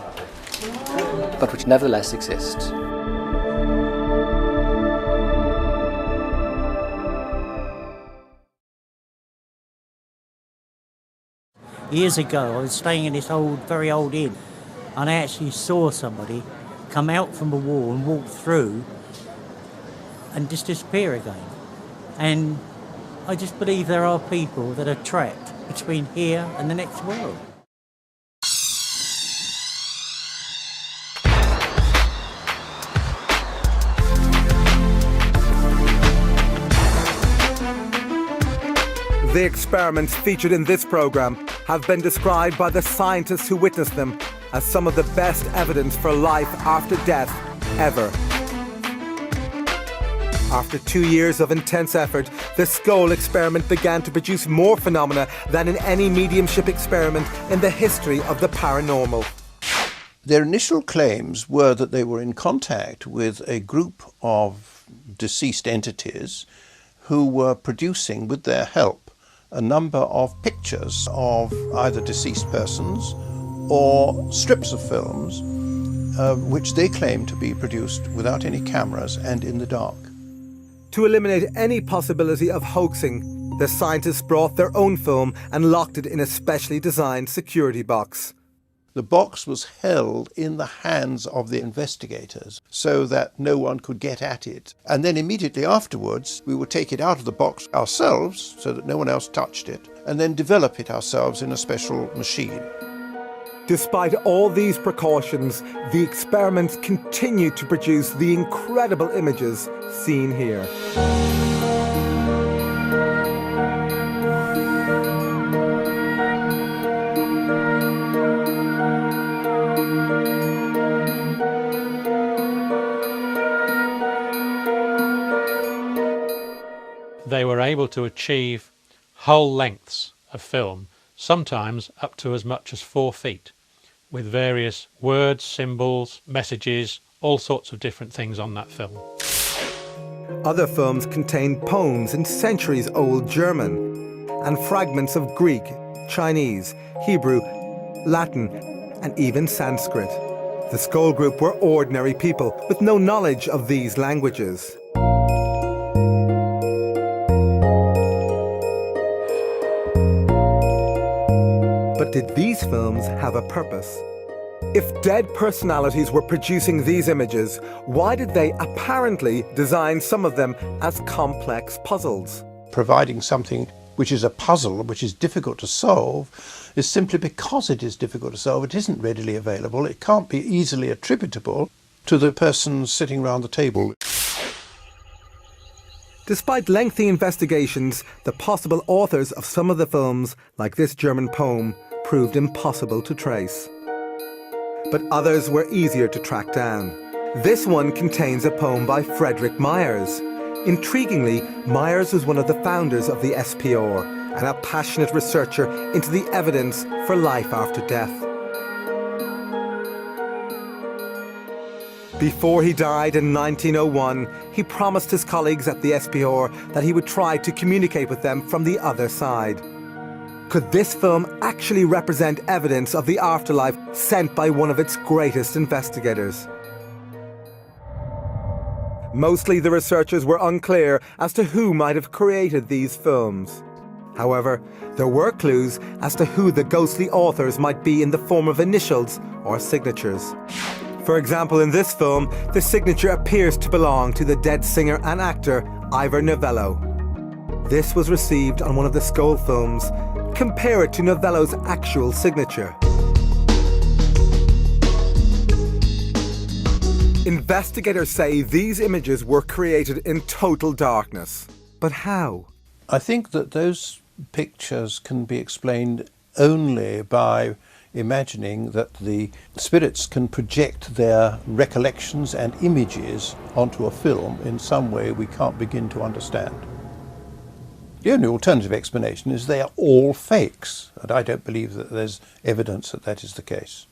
S3: but which nevertheless exists.
S16: Years ago, I was staying in this very old inn, and I actually saw somebody come out from the wall and walk through and just disappear again. And I just believe there are people that are trapped between here and the next world.
S1: The experiments featured in this program have been described by the scientists who witnessed them as some of the best evidence for life after death ever. After 2 years of intense effort, the Scole experiment began to produce more phenomena than in any mediumship experiment in the history of the paranormal.
S8: Their initial claims were that they were in contact with a group of deceased entities who were producing, with their help, a number of pictures of either deceased persons or strips of films, which they claimed to be produced without any cameras and in the dark.
S1: To eliminate any possibility of hoaxing, the scientists brought their own film and locked it in a specially designed security box.
S8: The box was held in the hands of the investigators so that no one could get at it. And then immediately afterwards, we would take it out of the box ourselves so that no one else touched it, and then develop it ourselves in a special machine.
S1: Despite all these precautions, the experiments continued to produce the incredible images seen here.
S2: They were able to achieve whole lengths of film, sometimes up to as much as 4 feet, with various words, symbols, messages, all sorts of different things on that film.
S1: Other films contained poems in centuries-old German and fragments of Greek, Chinese, Hebrew, Latin, and even Sanskrit. The Scole group were ordinary people with no knowledge of these languages. But did these films have a purpose? If dead personalities were producing these images, why did they apparently design some of them as complex puzzles?
S8: Providing something which is a puzzle, which is difficult to solve, is simply because it is difficult to solve. It isn't readily available. It can't be easily attributable to the person sitting around the table.
S1: Despite lengthy investigations, the possible authors of some of the films, like this German poem, proved impossible to trace. But others were easier to track down. This one contains a poem by Frederick Myers. Intriguingly, Myers was one of the founders of the SPR and a passionate researcher into the evidence for life after death. Before he died in 1901, he promised his colleagues at the SPR that he would try to communicate with them from the other side. Could this film actually represent evidence of the afterlife sent by one of its greatest investigators? Mostly the researchers were unclear as to who might have created these films. However, there were clues as to who the ghostly authors might be in the form of initials or signatures. For example, in this film, the signature appears to belong to the dead singer and actor Ivor Novello. This was received on one of the Scole films. Compare it to Novello's actual signature. Investigators say these images were created in total darkness. But how?
S8: I think that those pictures can be explained only by imagining that the spirits can project their recollections and images onto a film in some way we can't begin to understand. The only alternative explanation is they are all fakes, and I don't believe that there's evidence that that is the case.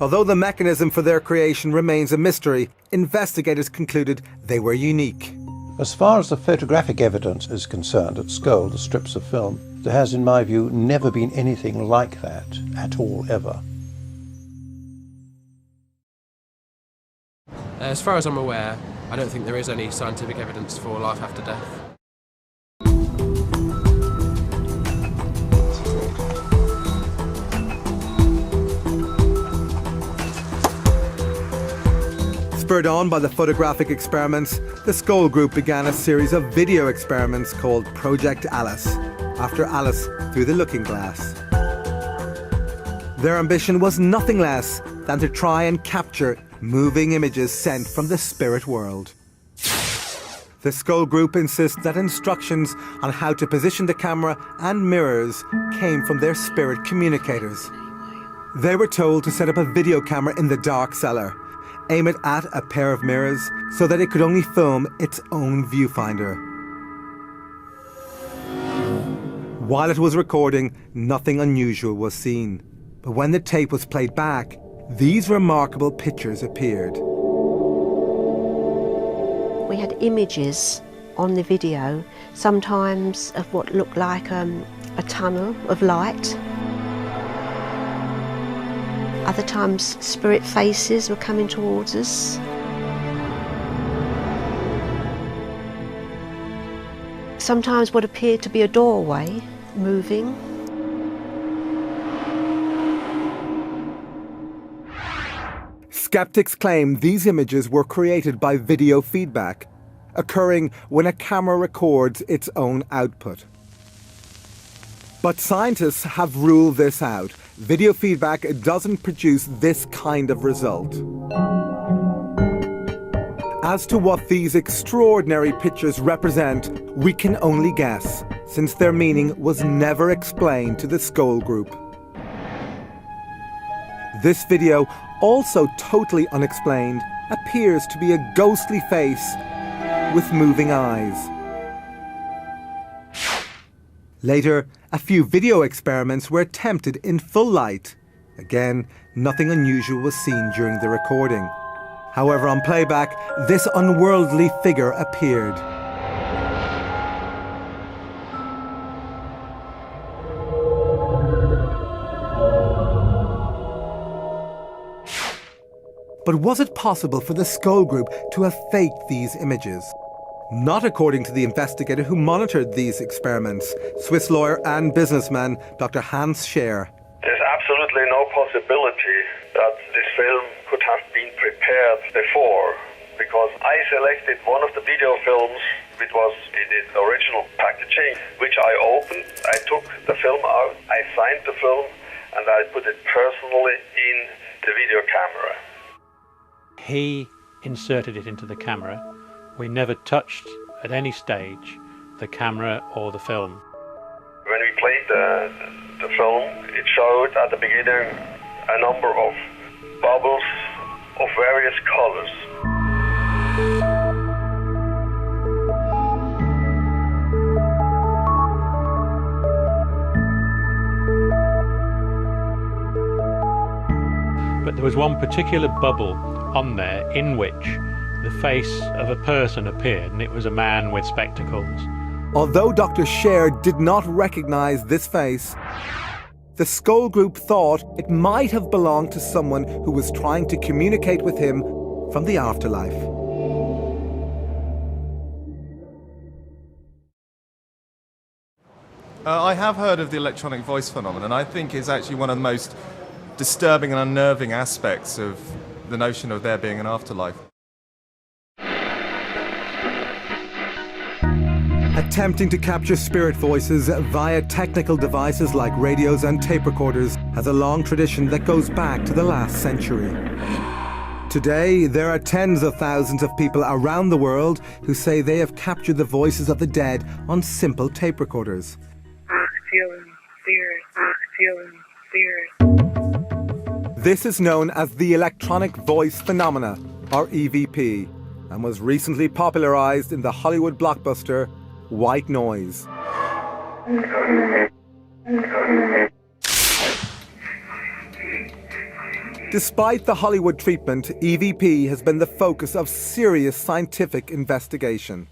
S1: Although the mechanism for their creation remains a mystery, investigators concluded they were unique.
S8: As far as the photographic evidence is concerned at Scole, the strips of film, there has, in my view, never been anything like that at all, ever.
S6: As far as I'm aware, I don't think there is any scientific evidence for life after death.
S1: Spurred on by the photographic experiments, the Scole group began a series of video experiments called Project Alice, after Alice through the looking glass. Their ambition was nothing less than to try and capture moving images sent from the spirit world. The Scole group insists that instructions on how to position the camera and mirrors came from their spirit communicators. They were told to set up a video camera in the dark cellar, aim it at a pair of mirrors so that it could only film its own viewfinder. While it was recording, nothing unusual was seen. But when the tape was played back, these remarkable pictures appeared.
S10: We had images on the video, sometimes of what looked like a tunnel of light. Other times, spirit faces were coming towards us. Sometimes what appeared to be a doorway moving.
S1: Skeptics claim these images were created by video feedback, occurring when a camera records its own output. But scientists have ruled this out. Video feedback doesn't produce this kind of result. As to what these extraordinary pictures represent, we can only guess, since their meaning was never explained to the Scole group. This video, also totally unexplained, appears to be a ghostly face with moving eyes. Later, a few video experiments were attempted in full light. Again, nothing unusual was seen during the recording. However, on playback, this unworldly figure appeared. But was it possible for the Scole group to have faked these images? Not according to the investigator who monitored these experiments, Swiss lawyer and businessman Dr. Hans Scher.
S11: There's absolutely no possibility that this film could have been prepared before, because I selected one of the video films which was in its original packaging, which I opened. I took the film out, I signed the film, and I put it personally in the video camera.
S2: He inserted it into the camera. We never touched at any stage the camera or the film.
S11: When we played the film, it showed at the beginning a number of bubbles of various colors.
S2: But there was one particular bubble on there in which the face of a person appeared, and it was a man with spectacles.
S1: Although Dr. Scher did not recognise this face, the Scole group thought it might have belonged to someone who was trying to communicate with him from the afterlife.
S20: I have heard of the electronic voice phenomenon. I think it's actually one of the most disturbing and unnerving aspects of the notion of there being an afterlife.
S1: Attempting to capture spirit voices via technical devices like radios and tape recorders has a long tradition that goes back to the last century. Today, there are tens of thousands of people around the world who say they have captured the voices of the dead on simple tape recorders.
S23: Feeling spirit.
S1: This is known as the electronic voice phenomena, or EVP, and was recently popularized in the Hollywood blockbuster White Noise. Despite the Hollywood treatment, EVP has been the focus of serious scientific investigation.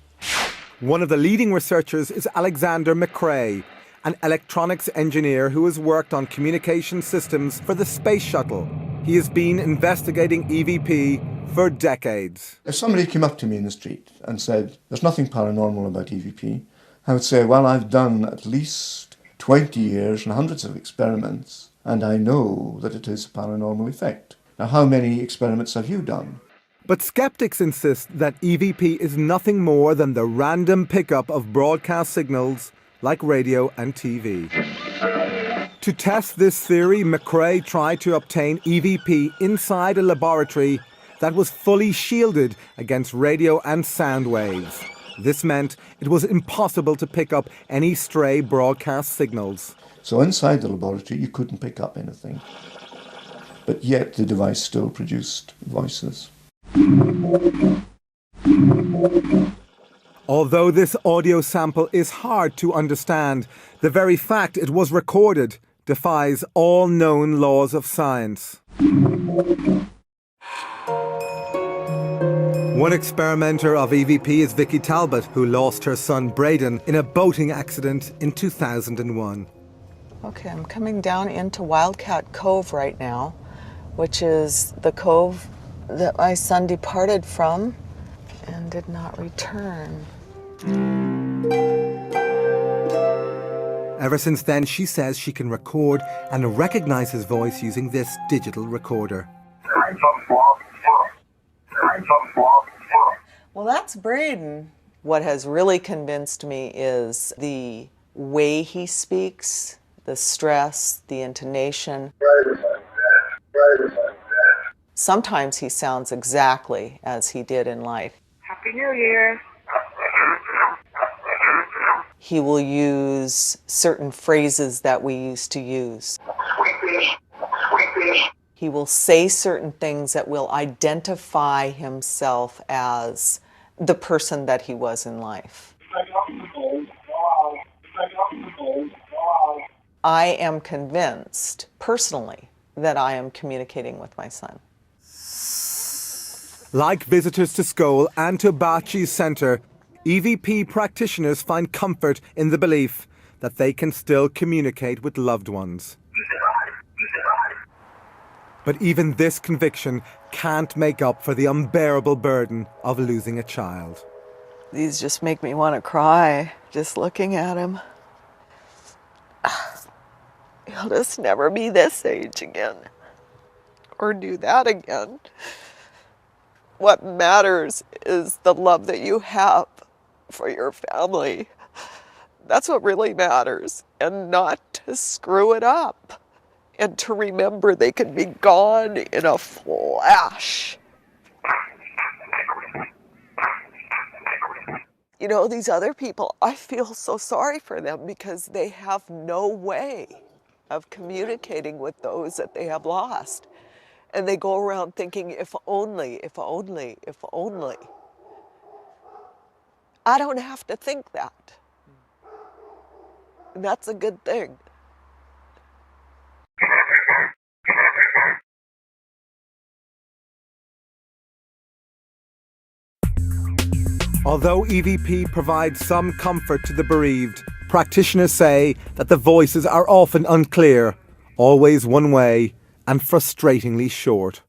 S1: One of the leading researchers is Alexander McRae, an electronics engineer who has worked on communication systems for the space shuttle. He has been investigating EVP for decades.
S21: If somebody came up to me in the street and said, there's nothing paranormal about EVP, I would say, well, I've done at least 20 years and hundreds of experiments, and I know that it is a paranormal effect. Now, how many experiments have you done?
S1: But skeptics insist that EVP is nothing more than the random pickup of broadcast signals like radio and TV. To test this theory, McRae tried to obtain EVP inside a laboratory that was fully shielded against radio and sound waves. This meant it was impossible to pick up any stray broadcast signals.
S21: So inside the laboratory you couldn't pick up anything, but yet the device still produced voices.
S1: Although this audio sample is hard to understand, the very fact it was recorded defies all known laws of science. One experimenter of EVP is Vicky Talbot, who lost her son Braden in a boating accident in 2001.
S22: Okay, I'm coming down into Wildcat Cove right now, which is the cove that my son departed from and did not return.
S1: Ever since then, she says she can record and recognize his voice using this digital recorder.
S22: Well, that's Braden. What has really convinced me is the way he speaks, the stress, the intonation. Sometimes he sounds exactly as he did in life.
S23: Happy New Year.
S22: He will use certain phrases that we used to use. He will say certain things that will identify himself as the person that he was in life. I am convinced, personally, that I am communicating with my son.
S1: Like visitors to Scole and to Bachi's centre, EVP practitioners find comfort in the belief that they can still communicate with loved ones. But even this conviction can't make up for the unbearable burden of losing a child.
S22: These just make me want to cry, just looking at him. You'll just never be this age again or do that again. What matters is the love that you have for your family. That's what really matters, and not to screw it up, and to remember they can be gone in a flash. You know, these other people, I feel so sorry for them because they have no way of communicating with those that they have lost. And they go around thinking, if only, if only, if only. I don't have to think that. And that's a good thing.
S1: Although EVP provides some comfort to the bereaved, practitioners say that the voices are often unclear, always one way, and frustratingly short.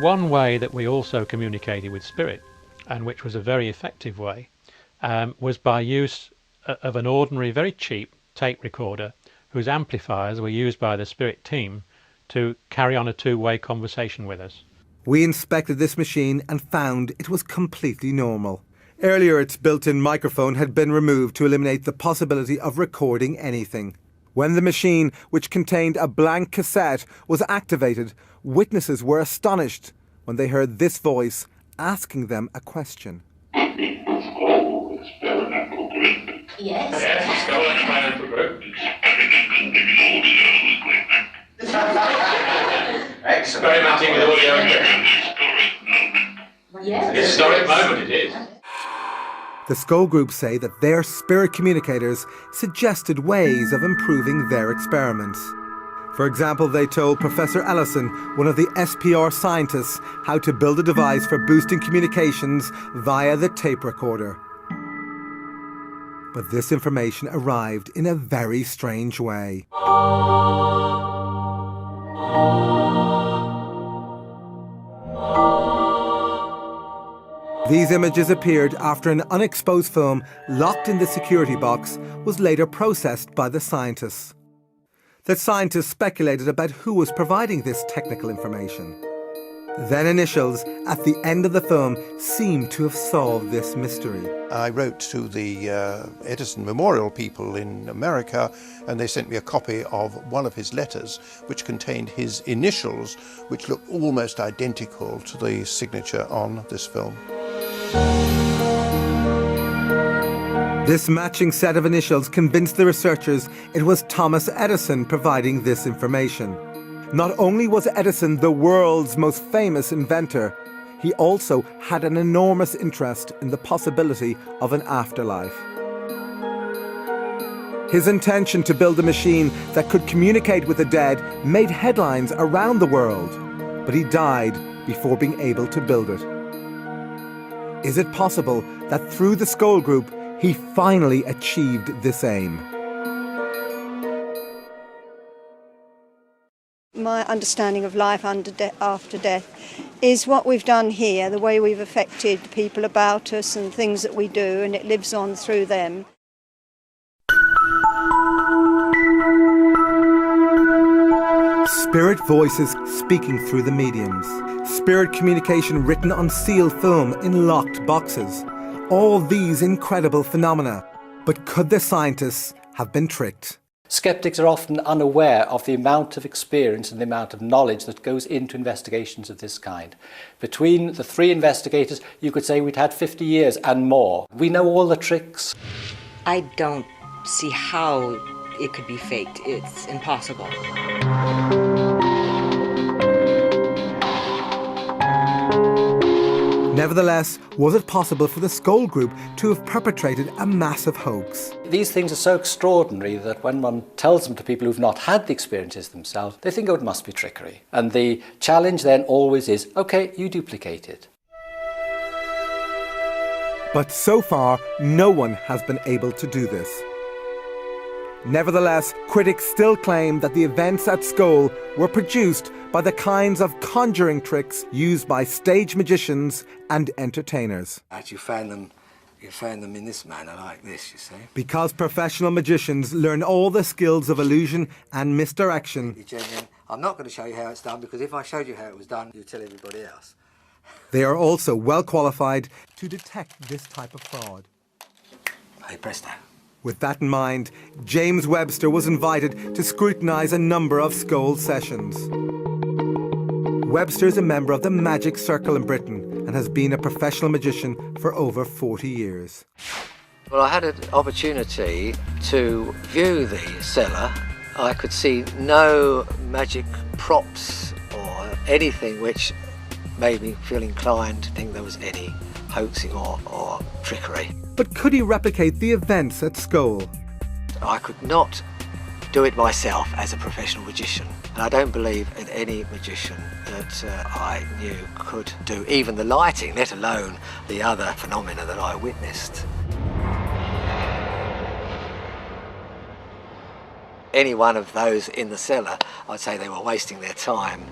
S2: One way that we also communicated with spirit, and which was a very effective way, was by use of an ordinary, very cheap tape recorder whose amplifiers were used by the spirit team to carry on a two-way conversation with us.
S1: We inspected this machine and found it was completely normal. Earlier, its built-in microphone had been removed to eliminate the possibility of recording anything. When the machine, which contained a blank cassette, was activated, witnesses were astonished when they heard this voice asking them a question.
S23: Yes, Scole experimental group. Experimenting with audio and yes. Historic moment it is.
S1: The Scole group say that their spirit communicators suggested ways of improving their experiments. For example, they told Professor Ellison, one of the SPR scientists, how to build a device for boosting communications via the tape recorder. But this information arrived in a very strange way. These images appeared after an unexposed film locked in the security box was later processed by the scientists. The scientists speculated about who was providing this technical information. Then initials at the end of the film seemed to have solved this mystery.
S8: I wrote to the Edison Memorial people in America, and they sent me a copy of one of his letters, which contained his initials, which looked almost identical to the signature on this film.
S1: This matching set of initials convinced the researchers it was Thomas Edison providing this information. Not only was Edison the world's most famous inventor, he also had an enormous interest in the possibility of an afterlife. His intention to build a machine that could communicate with the dead made headlines around the world, but he died before being able to build it. Is it possible that through the Scole Group, he finally achieved this aim?
S12: My understanding of life after death is what we've done here, the way we've affected the people about us and things that we do, and it lives on through them.
S1: Spirit voices speaking through the mediums. Spirit communication written on sealed film in locked boxes. All these incredible phenomena. But could the scientists have been tricked?
S3: Skeptics are often unaware of the amount of experience and the amount of knowledge that goes into investigations of this kind. Between the three investigators, you could say we'd had 50 years and more. We know all the tricks.
S13: I don't see how it could be faked. It's impossible.
S1: Nevertheless, was it possible for the Scole Group to have perpetrated a massive hoax?
S3: These things are so extraordinary that when one tells them to people who've not had the experiences themselves, they think, oh, it must be trickery. And the challenge then always is, okay, you duplicate it.
S1: But so far, no one has been able to do this. Nevertheless, critics still claim that the events at Scole were produced by the kinds of conjuring tricks used by stage magicians and entertainers.
S14: You find them You found them in this manner like this, you see.
S1: Because professional magicians learn all the skills of illusion and misdirection,
S14: Genuine. I'm not going to show you how it's done, because if I showed you how it was done, you'd tell everybody else.
S1: they are also well qualified to detect this type of fraud.
S14: Hey, presto.
S1: With that in mind, James Webster was invited to scrutinise a number of Scole sessions. Webster is a member of the Magic Circle in Britain and has been a professional magician for over 40 years.
S14: Well, I had an opportunity to view the cellar. I could see no magic props or anything which made me feel inclined to think there was any hoaxing or trickery.
S1: But could he replicate the events at Scole?
S14: I could not do it myself as a professional magician. And I don't believe in any magician that I knew could do even the lighting, let alone the other phenomena that I witnessed. Any one of those in the cellar, I'd say they were wasting their time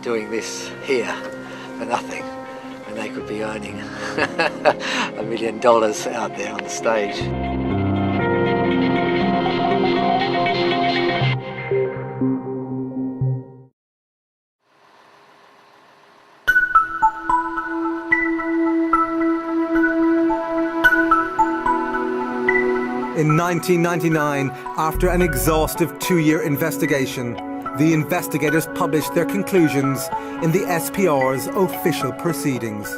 S14: doing this here for nothing, when they could be earning $1 million out there on the stage.
S1: In 1999, after an exhaustive 2-year investigation, the investigators published their conclusions in the SPR's official proceedings.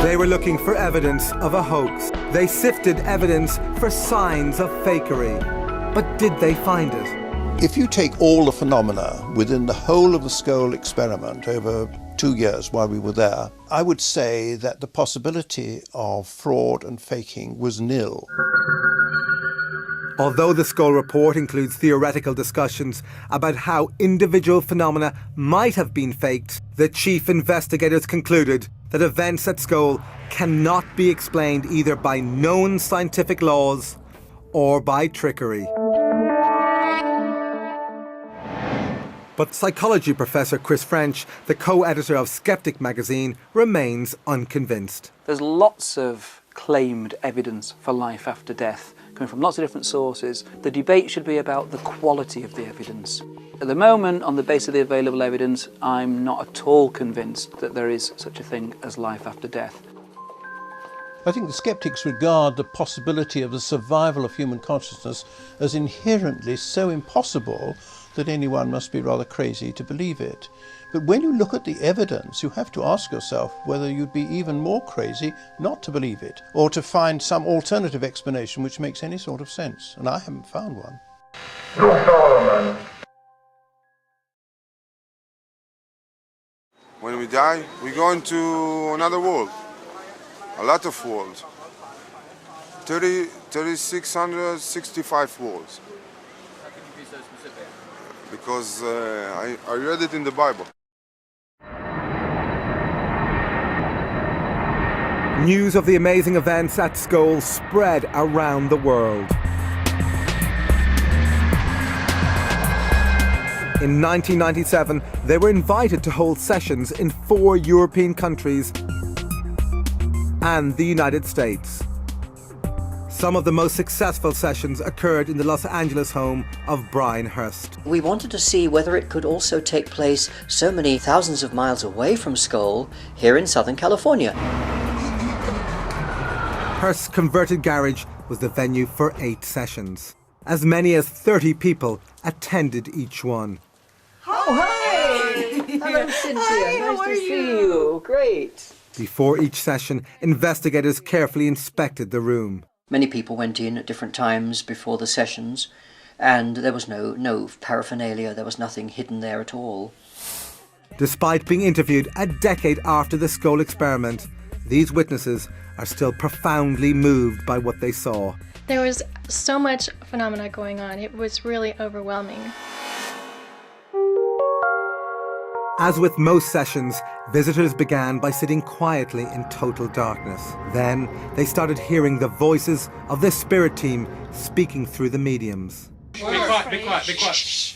S1: They were looking for evidence of a hoax. They sifted evidence for signs of fakery. But did they find it?
S8: If you take all the phenomena within the whole of the Scole experiment over 2 years while we were there, I would say that the possibility of fraud and faking was nil.
S1: Although the Scole report includes theoretical discussions about how individual phenomena might have been faked, the chief investigators concluded that events at Scole cannot be explained either by known scientific laws or by trickery. But psychology professor Chris French, the co-editor of Skeptic magazine, remains unconvinced.
S15: There's lots of claimed evidence for life after death coming from lots of different sources. The debate should be about the quality of the evidence. At the moment, on the basis of the available evidence, I'm not at all convinced that there is such a thing as life after death.
S8: I think the skeptics regard the possibility of the survival of human consciousness as inherently so impossible that anyone must be rather crazy to believe it. But when you look at the evidence, you have to ask yourself whether you'd be even more crazy not to believe it, or to find some alternative explanation which makes any sort of sense. And I haven't found one.
S17: When we die, we go into another world. A lot of worlds. 3,665 worlds.
S6: How can you be so specific?
S17: Because I read it in the Bible.
S1: News of the amazing events at Scole spread around the world. In 1997, they were invited to hold sessions in 4 European countries and the United States. Some of the most successful sessions occurred in the Los Angeles home of Brian Hurst.
S18: We wanted to see whether it could also take place so many thousands of miles away from Scole, here in Southern California.
S1: Hurst's converted garage was the venue for 8 sessions. As many as 30 people attended each one.
S18: Oh, hi! Hello, Cynthia.
S24: Hi,
S18: nice
S24: how
S18: to
S24: are
S18: see
S24: you?
S18: you. Great.
S1: Before each session, investigators carefully inspected the room.
S18: Many people went in at different times before the sessions, and there was no paraphernalia, there was nothing hidden there at all.
S1: Despite being interviewed a decade after the Scole experiment, these witnesses are still profoundly moved by what they saw.
S26: There was so much phenomena going on. It was really overwhelming.
S1: As with most sessions, visitors began by sitting quietly in total darkness. Then they started hearing the voices of the spirit team speaking through the mediums.
S2: Be quiet, be quiet, be quiet.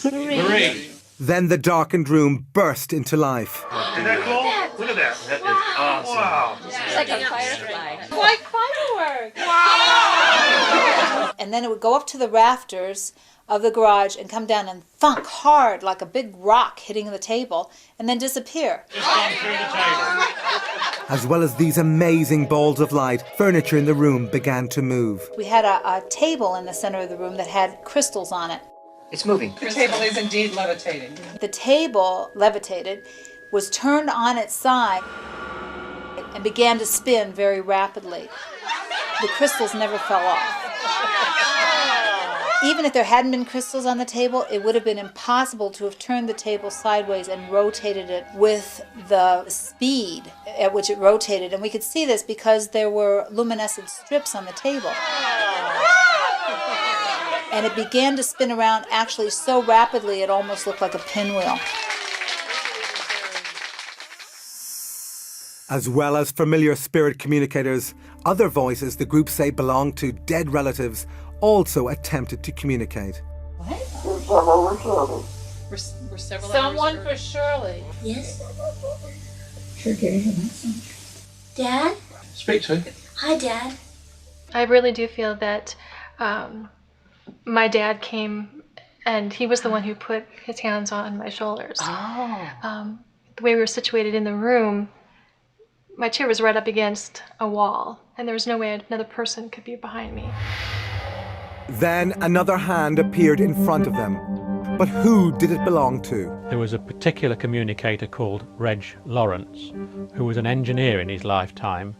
S2: Marie.
S1: Then the darkened room burst into life.
S11: Is that cool? Look at that.
S4: that. That is awesome. Wow.
S5: It's like a firefly.
S23: Like fireworks.
S5: Wow. And then it would go up to the rafters of the garage and come down and thunk hard like a big rock hitting the table and then disappear.
S2: Just gone through the table.
S1: As well as these amazing balls of light, furniture in the room began to move.
S5: We had a table in the center of the room that had crystals on it.
S18: It's moving.
S23: The table is indeed levitating.
S5: The table levitated, was turned on its side, and began to spin very rapidly. The crystals never fell off. Even if there hadn't been crystals on the table, it would have been impossible to have turned the table sideways and rotated it with the speed at which it rotated. And we could see this because there were luminescent strips on the table. And it began to spin around actually so rapidly it almost looked like a pinwheel.
S1: As well as familiar spirit communicators, other voices the group say belong to dead relatives also attempted to communicate.
S23: We're several Someone for Shirley.
S7: Yes? Sure, Gary, Dad?
S2: Speak to.
S7: Hi, Dad.
S26: I really do feel that my dad came and he was the one who put his hands on my shoulders. The way we were situated in the room, my chair was right up against a wall, and there was no way another person could be behind me.
S1: Then another hand appeared in front of them. But who did it belong to?
S2: There was a particular communicator called Reg Lawrence, who was an engineer in his lifetime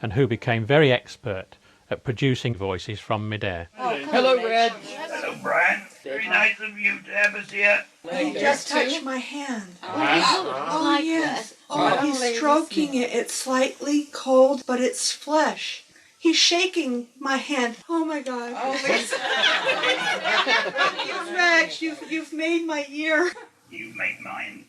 S2: and who became very expert at producing voices from midair.
S19: Hello, Reg.
S4: Hello, Brian. Very nice of you to have us here.
S19: He just touched my hand.
S7: Oh,
S19: yes. Oh, he's stroking it. It's slightly cold, but it's flesh. He's shaking my hand. Oh my God. Rex, you've made my ear.
S4: You made mine.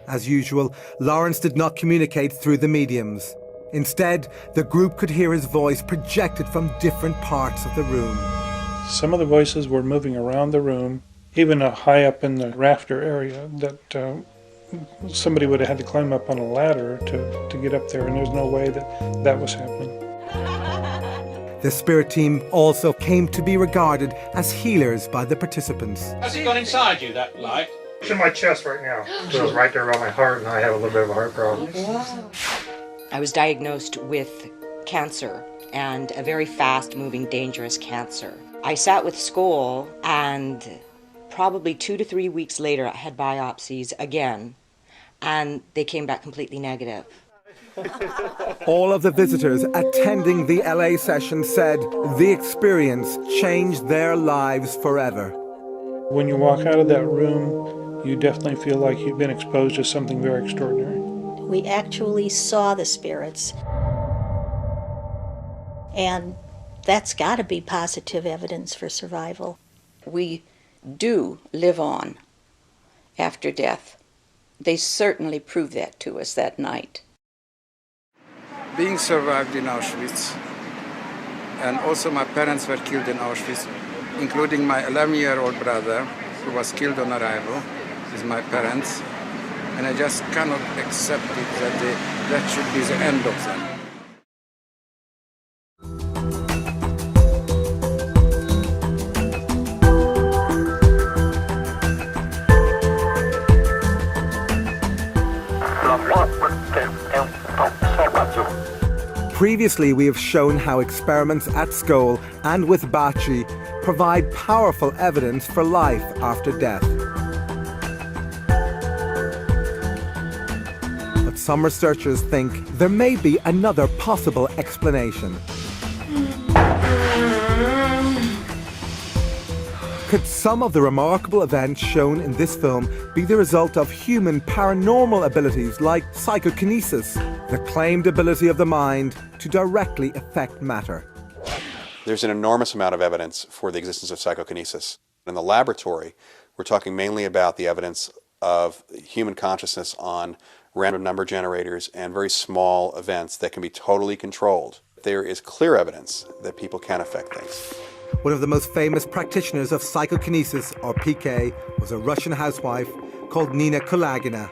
S1: As usual, Lawrence did not communicate through the mediums. Instead, the group could hear his voice projected from different parts of the room.
S24: Some of the voices were moving around the room, even high up in the rafter area that somebody would have had to climb up on a ladder to get up there, and there's no way that was happening.
S1: The spirit team also came to be regarded as healers by the participants.
S2: Has it gone inside you, that light?
S24: It's in my chest right now. It goes right there around my heart, and I have a little bit of a heart problem.
S13: I was diagnosed with cancer, and a very fast-moving, dangerous cancer. I sat with Scole, and probably 2 to 3 weeks later, I had biopsies again, and they came back completely negative.
S1: All of the visitors attending the LA session said the experience changed their lives forever.
S24: When you walk out of that room, you definitely feel like you've been exposed to something very extraordinary.
S7: We actually saw the spirits. And that's got to be positive evidence for survival.
S25: We do live on after death. They certainly proved that to us that night.
S27: Being survived in Auschwitz, and also my parents were killed in Auschwitz, including my 11-year-old brother, who was killed on arrival with my parents, and I just cannot accept it that that should be the end of them.
S1: Previously, we have shown how experiments at Scole and with Bachi provide powerful evidence for life after death. But some researchers think there may be another possible explanation. Could some of the remarkable events shown in this film be the result of human paranormal abilities like psychokinesis, the claimed ability of the mind to directly affect matter?
S28: There's an enormous amount of evidence for the existence of psychokinesis. In the laboratory, we're talking mainly about the evidence of human consciousness on random number generators and very small events that can be totally controlled. There is clear evidence that people can affect things.
S1: One of the most famous practitioners of psychokinesis, or PK, was a Russian housewife called Nina Kulagina.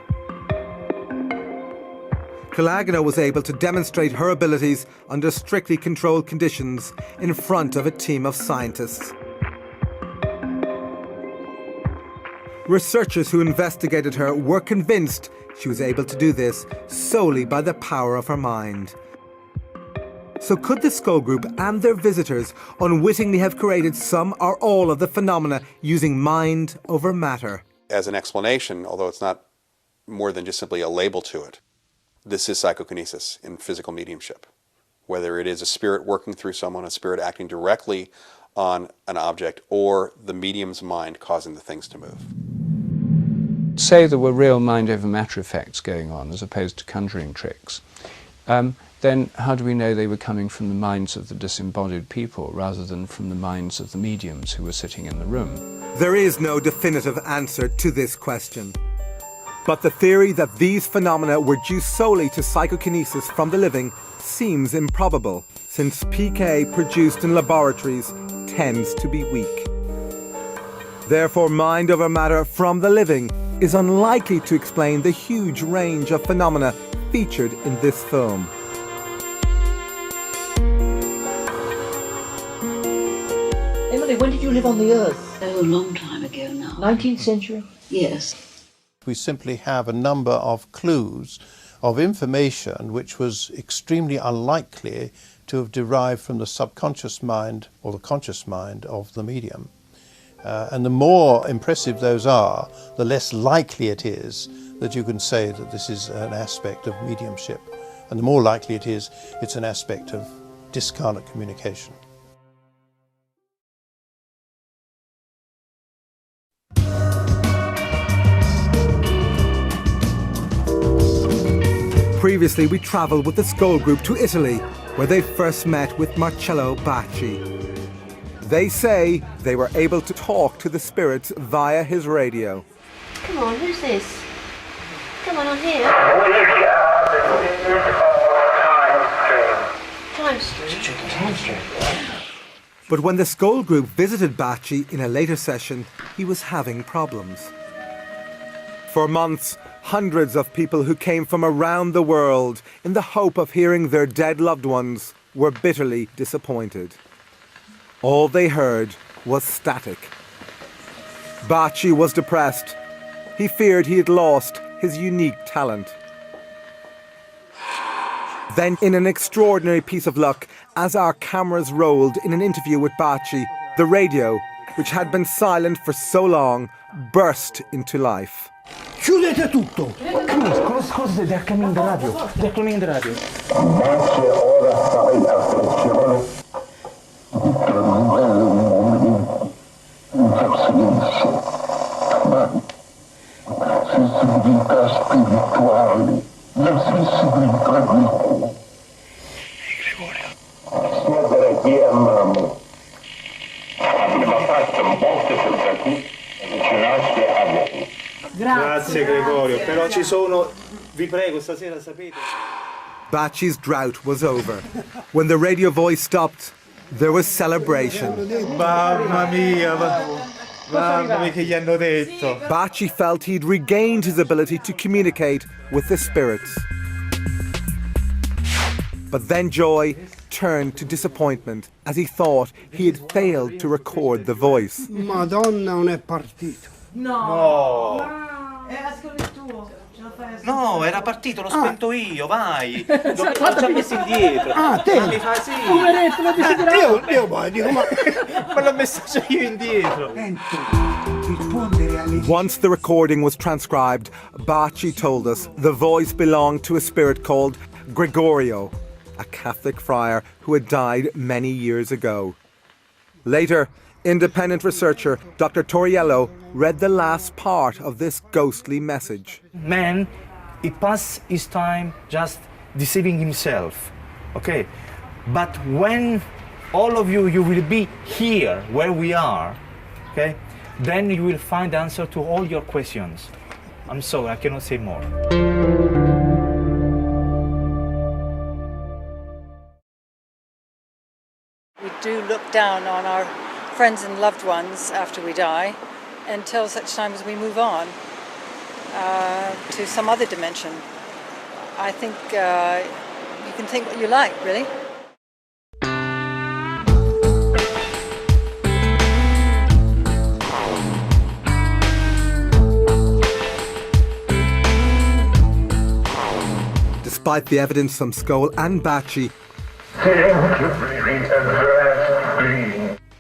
S1: Kulagina was able to demonstrate her abilities under strictly controlled conditions in front of a team of scientists. Researchers who investigated her were convinced she was able to do this solely by the power of her mind. So could the Scole group and their visitors unwittingly have created some or all of the phenomena using mind over matter?
S28: As an explanation, although it's not more than just simply a label to it, this is psychokinesis in physical mediumship. Whether it is a spirit working through someone, a spirit acting directly on an object, or the medium's mind causing the things to move.
S3: Say there were real mind over matter effects going on as opposed to conjuring tricks, then how do we know they were coming from the minds of the disembodied people rather than from the minds of the mediums who were sitting in the room?
S1: There is no definitive answer to this question. But the theory that these phenomena were due solely to psychokinesis from the living seems improbable, since PK produced in laboratories tends to be weak. Therefore, mind over matter from the living is unlikely to explain the huge range of phenomena featured in this film.
S18: Emily, when did you live on the Earth?
S7: Oh, a long time ago now.
S18: 19th century?
S7: Yes.
S8: We simply have a number of clues of information which was extremely unlikely to have derived from the subconscious mind or the conscious mind of the medium. And the more impressive those are, the less likely it is that you can say that this is an aspect of mediumship. And the more likely it is, it's an aspect of discarnate communication.
S1: Previously, we travelled with the Scole group to Italy, where they first met with Marcello Bacci. They say they were able to talk to the spirits via his radio.
S23: Come on, who's this? Come on here. Time stream.
S1: But when the Scole group visited Bacci in a later session, he was having problems. For months, hundreds of people who came from around the world in the hope of hearing their dead loved ones were bitterly disappointed. All they heard was static. Bacci was depressed. He feared he had lost his unique talent. Then, in an extraordinary piece of luck, as our cameras rolled in an interview with Bacci, the radio, which had been silent for so long, burst into life.
S9: Chiudete tutto! Cosa del cammin di radio? Del cammin di radio.
S10: Siete qui a Mamo. Abbiamo fatto molte tentativi e vicinanze a voi.
S9: Grazie Gregorio, però ci sono, vi prego, stasera sapete.
S1: Bacci's drought was over. When the radio voice stopped, there was celebration.
S9: Mamma mia, mamma mia che gli hanno detto.
S1: Bacci felt he'd regained his ability to communicate with the spirits. But then joy turned to disappointment as he thought he had failed to record the voice.
S9: Madonna, non è partito.
S23: No. Era solo il tuo.
S9: No, era partito, l'ho spento io, vai. L'ho già messo indietro. Ah, te? Mi fa sì. Poveretto, lo desiderato. Io poi dico, ma l'ho messo io indietro.
S1: Once the recording was transcribed, Bacci told us the voice belonged to a spirit called Gregorio, a Catholic friar who had died many years ago. Later, independent researcher Dr. Toriello read the last part of this ghostly message.
S9: Man, he passed his time just deceiving himself, okay? But when all of you will be here, where we are, okay? Then you will find the answer to all your questions. I'm sorry, I cannot say more.
S12: We do look down on our friends and loved ones after we die until such time as we move on. to some other dimension. I think you can think what you like, really.
S1: Despite the evidence from Scole and Bacci,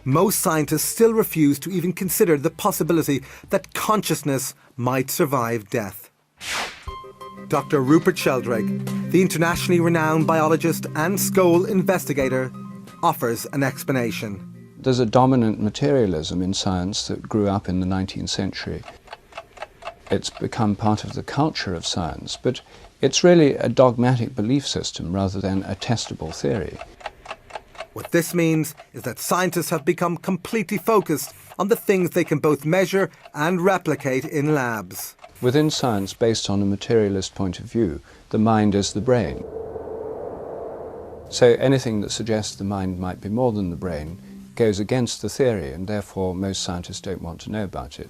S1: most scientists still refuse to even consider the possibility that consciousness might survive death. Dr. Rupert Sheldrake, the internationally renowned biologist and Scole investigator, offers an explanation.
S3: There's a dominant materialism in science that grew up in the 19th century. It's become part of the culture of science, but it's really a dogmatic belief system rather than a testable theory.
S1: What this means is that scientists have become completely focused on the things they can both measure and replicate in labs.
S3: Within science, based on a materialist point of view, the mind is the brain. So anything that suggests the mind might be more than the brain goes against the theory, and therefore most scientists don't want to know about it.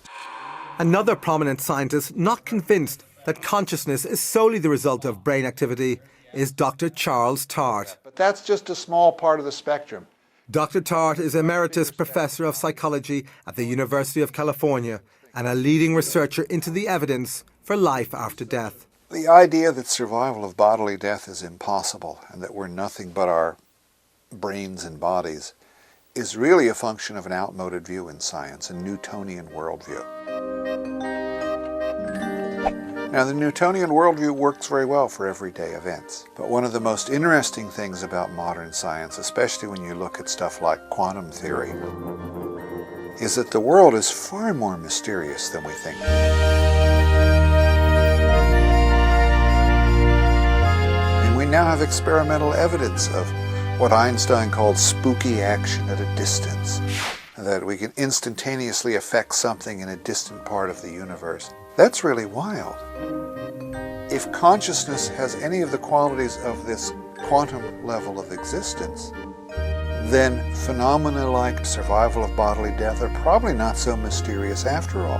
S1: Another prominent scientist not convinced that consciousness is solely the result of brain activity is Dr. Charles Tart.
S6: But that's just a small part of the spectrum.
S1: Dr. Tart is Emeritus Professor of Psychology at the University of California and a leading researcher into the evidence for life after death.
S6: The idea that survival of bodily death is impossible and that we're nothing but our brains and bodies is really a function of an outmoded view in science, a Newtonian worldview. Now, the Newtonian worldview works very well for everyday events, but one of the most interesting things about modern science, especially when you look at stuff like quantum theory, is that the world is far more mysterious than we think. And we now have experimental evidence of what Einstein called spooky action at a distance, that we can instantaneously affect something in a distant part of the universe. That's really wild. If consciousness has any of the qualities of this quantum level of existence, then phenomena like survival of bodily death are probably not so mysterious after all.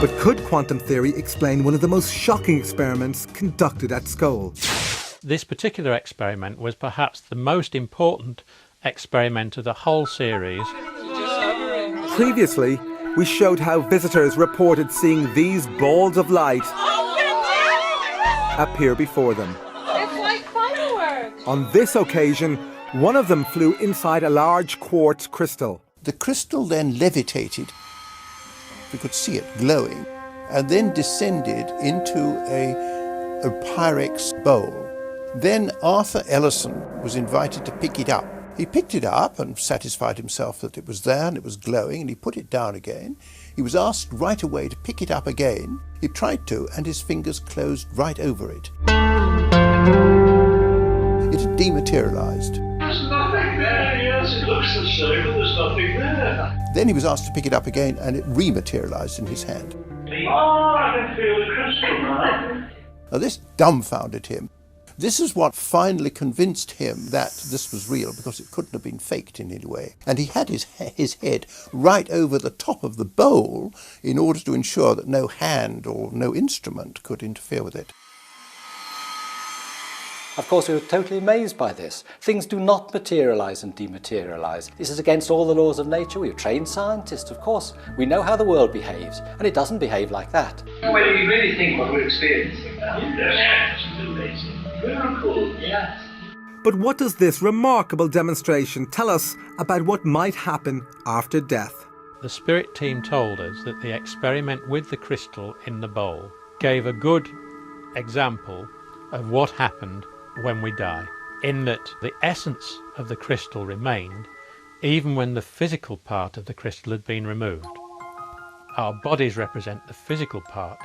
S1: But could quantum theory explain one of the most shocking experiments conducted at Scole?
S2: This particular experiment was perhaps the most important experiment of the whole series.
S1: Previously, we showed how visitors reported seeing these balls of light appear before them.
S23: It's like fireworks.
S1: On this occasion, one of them flew inside a large quartz crystal.
S8: The crystal then levitated. We could see it glowing, and then descended into a Pyrex bowl. Then Arthur Ellison was invited to pick it up. He picked it up and satisfied himself that it was there and it was glowing, and he put it down again. He was asked right away to pick it up again. He tried to, and his fingers closed right over it. It had dematerialized.
S10: There's nothing there, yes, it looks the same, but there's nothing there.
S8: Then he was asked to pick it up again, and it rematerialized in his hand.
S10: Oh, I can feel the crystal now.
S8: Now this dumbfounded him. This is what finally convinced him that this was real, because it couldn't have been faked in any way. And he had his head right over the top of the bowl in order to ensure that no hand or no instrument could interfere with it.
S14: Of course, we were totally amazed by this. Things do not materialize and dematerialize. This is against all the laws of nature. We're trained scientists, of course. We know how the world behaves, and it doesn't behave like that.
S10: When you really think what we're experiencing now, yes, it's amazing. Miracle, yes.
S1: But what does this remarkable demonstration tell us about what might happen after death?
S2: The spirit team told us that the experiment with the crystal in the bowl gave a good example of what happened when we die, in that the essence of the crystal remained even when the physical part of the crystal had been removed. Our bodies represent the physical part,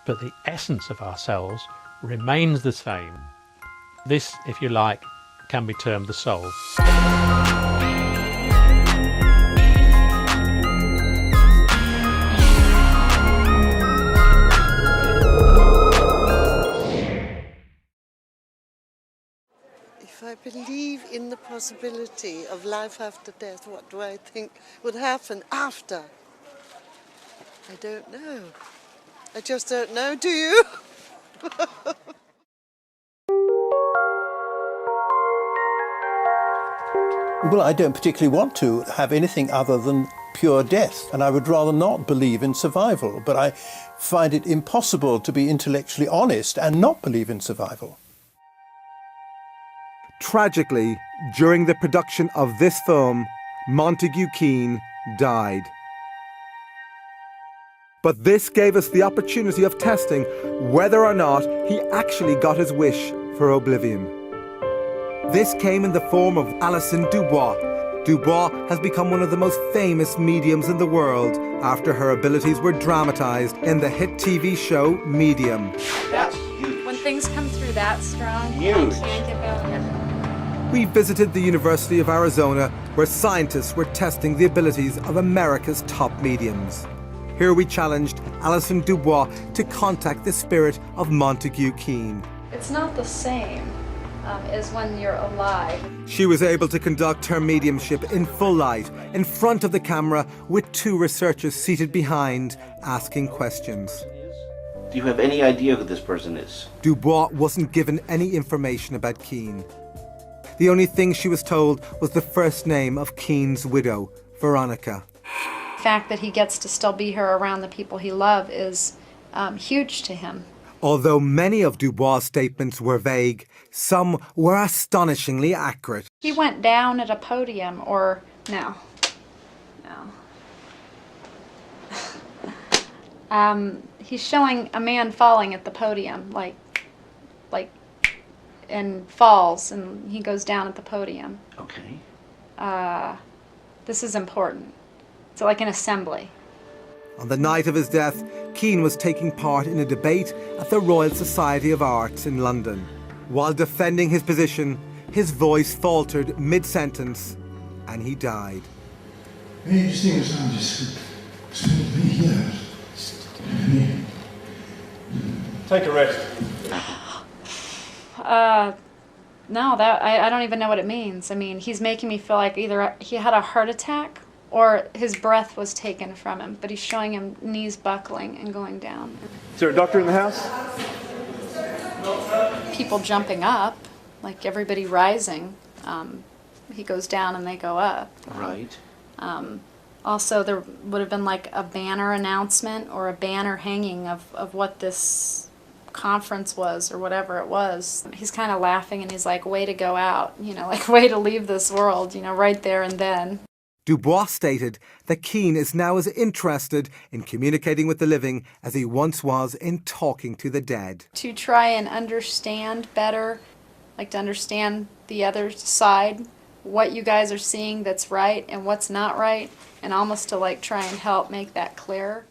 S2: but the essence of ourselves remains the same. This, if you like, can be termed the soul.
S5: believe in the possibility of life after death. What do I think would happen after? I don't know. I just don't know, do you?
S8: Well, I don't particularly want to have anything other than pure death, and I would rather not believe in survival, but I find it impossible to be intellectually honest and not believe in survival.
S1: Tragically, during the production of this film, Montague Keane died. But this gave us the opportunity of testing whether or not he actually got his wish for oblivion. This came in the form of Alison Dubois. Dubois has become one of the most famous mediums in the world after her abilities were dramatized in the hit TV show Medium.
S11: That's huge. When things come through that strong,
S1: Huge.
S11: I can't get out.
S1: We visited the University of Arizona, where scientists were testing the abilities of America's top mediums. Here we challenged Alison Dubois to contact the spirit of Montague Keane.
S11: It's not the same as when you're alive.
S1: She was able to conduct her mediumship in full light, in front of the camera, with two researchers seated behind, asking questions.
S15: Do you have any idea who this person is?
S1: Dubois wasn't given any information about Keane. The only thing she was told was the first name of Keane's widow, Veronica.
S11: The fact that he gets to still be here around the people he loves is huge to him.
S1: Although many of Dubois' statements were vague, some were astonishingly accurate.
S11: He went down at a podium, or no. He's showing a man falling at the podium, like, and falls, and he goes down at the podium.
S15: Okay.
S11: This is important. It's like an assembly.
S1: On the night of his death, Keane was taking part in a debate at the Royal Society of Arts in London. While defending his position, his voice faltered mid-sentence, and he died.
S16: These things are just simply here.
S15: Take a rest.
S11: No, I don't even know what it means. I mean, he's making me feel like either he had a heart attack or his breath was taken from him, but he's showing him knees buckling and going down.
S15: Is there a doctor in the house?
S11: People jumping up, like everybody rising. He goes down and they go up.
S15: Right.
S11: Also, there would have been like a banner announcement or a banner hanging of what this conference was or whatever it was. He's kind of laughing and he's like, way to go out, like way to leave this world, right there and then.
S1: Dubois stated that Keane is now as interested in communicating with the living as he once was in talking to the dead.
S11: To try and understand better, like to understand the other side, what you guys are seeing that's right and what's not right, and almost to like try and help make that clearer.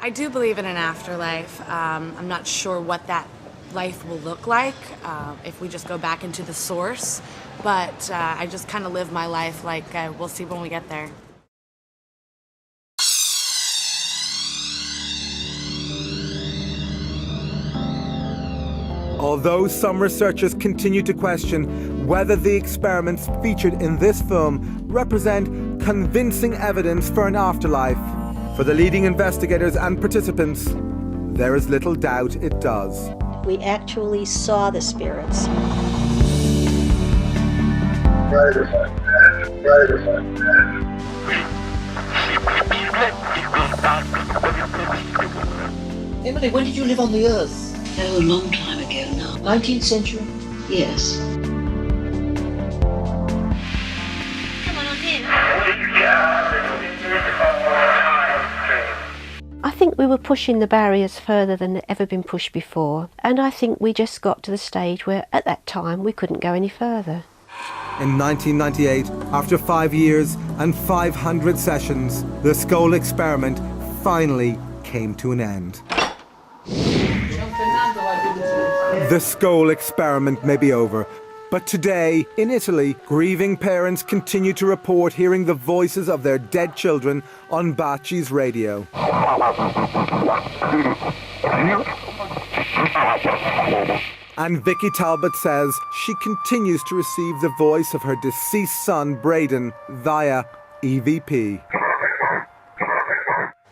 S17: I do believe in an afterlife. I'm not sure what that life will look like if we just go back into the source, but I just kind of live my life like we'll see when we get there.
S1: Although some researchers continue to question whether the experiments featured in this film represent convincing evidence for an afterlife, for the leading investigators and participants, there is little doubt it does.
S7: We actually saw the spirits.
S18: Emily, when did you live on the Earth? Oh, a long time ago now. 19th century? Yes.
S20: Come on in.
S21: I think we were pushing the barriers further than had ever been pushed before, and I think we just got to the stage where at that time we couldn't go any further.
S1: In 1998, after 5 years and 500 sessions, the Scole experiment finally came to an end. The Scole experiment may be over, but today, in Italy, grieving parents continue to report hearing the voices of their dead children on Baci's radio. And Vicky Talbot says she continues to receive the voice of her deceased son, Braden, via EVP.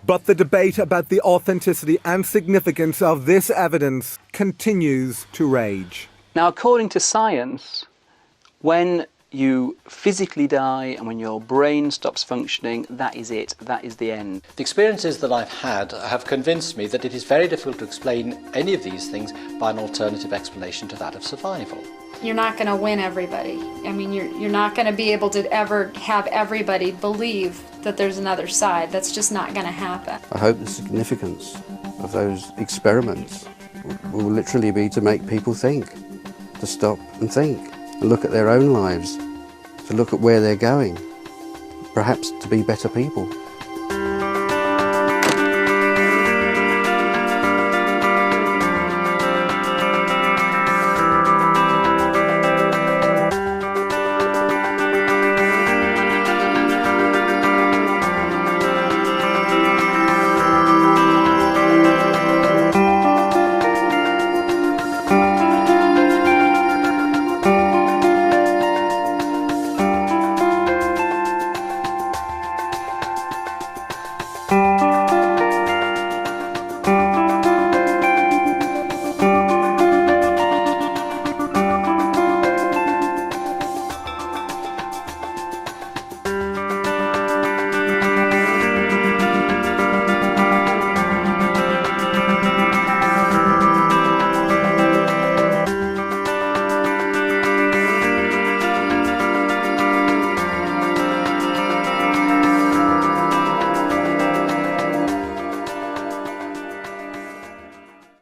S1: But the debate about the authenticity and significance of this evidence continues to rage.
S4: Now, according to science, when you physically die and when your brain stops functioning, that is it, that is the end.
S14: The experiences that I've had have convinced me that it is very difficult to explain any of these things by an alternative explanation to that of survival.
S11: You're not going to win everybody. I mean, you're not going to be able to ever have everybody believe that there's another side. That's just not going to happen.
S13: I hope the significance of those experiments will literally be to make people think, to stop and think, and look at their own lives, to look at where they're going, perhaps to be better people.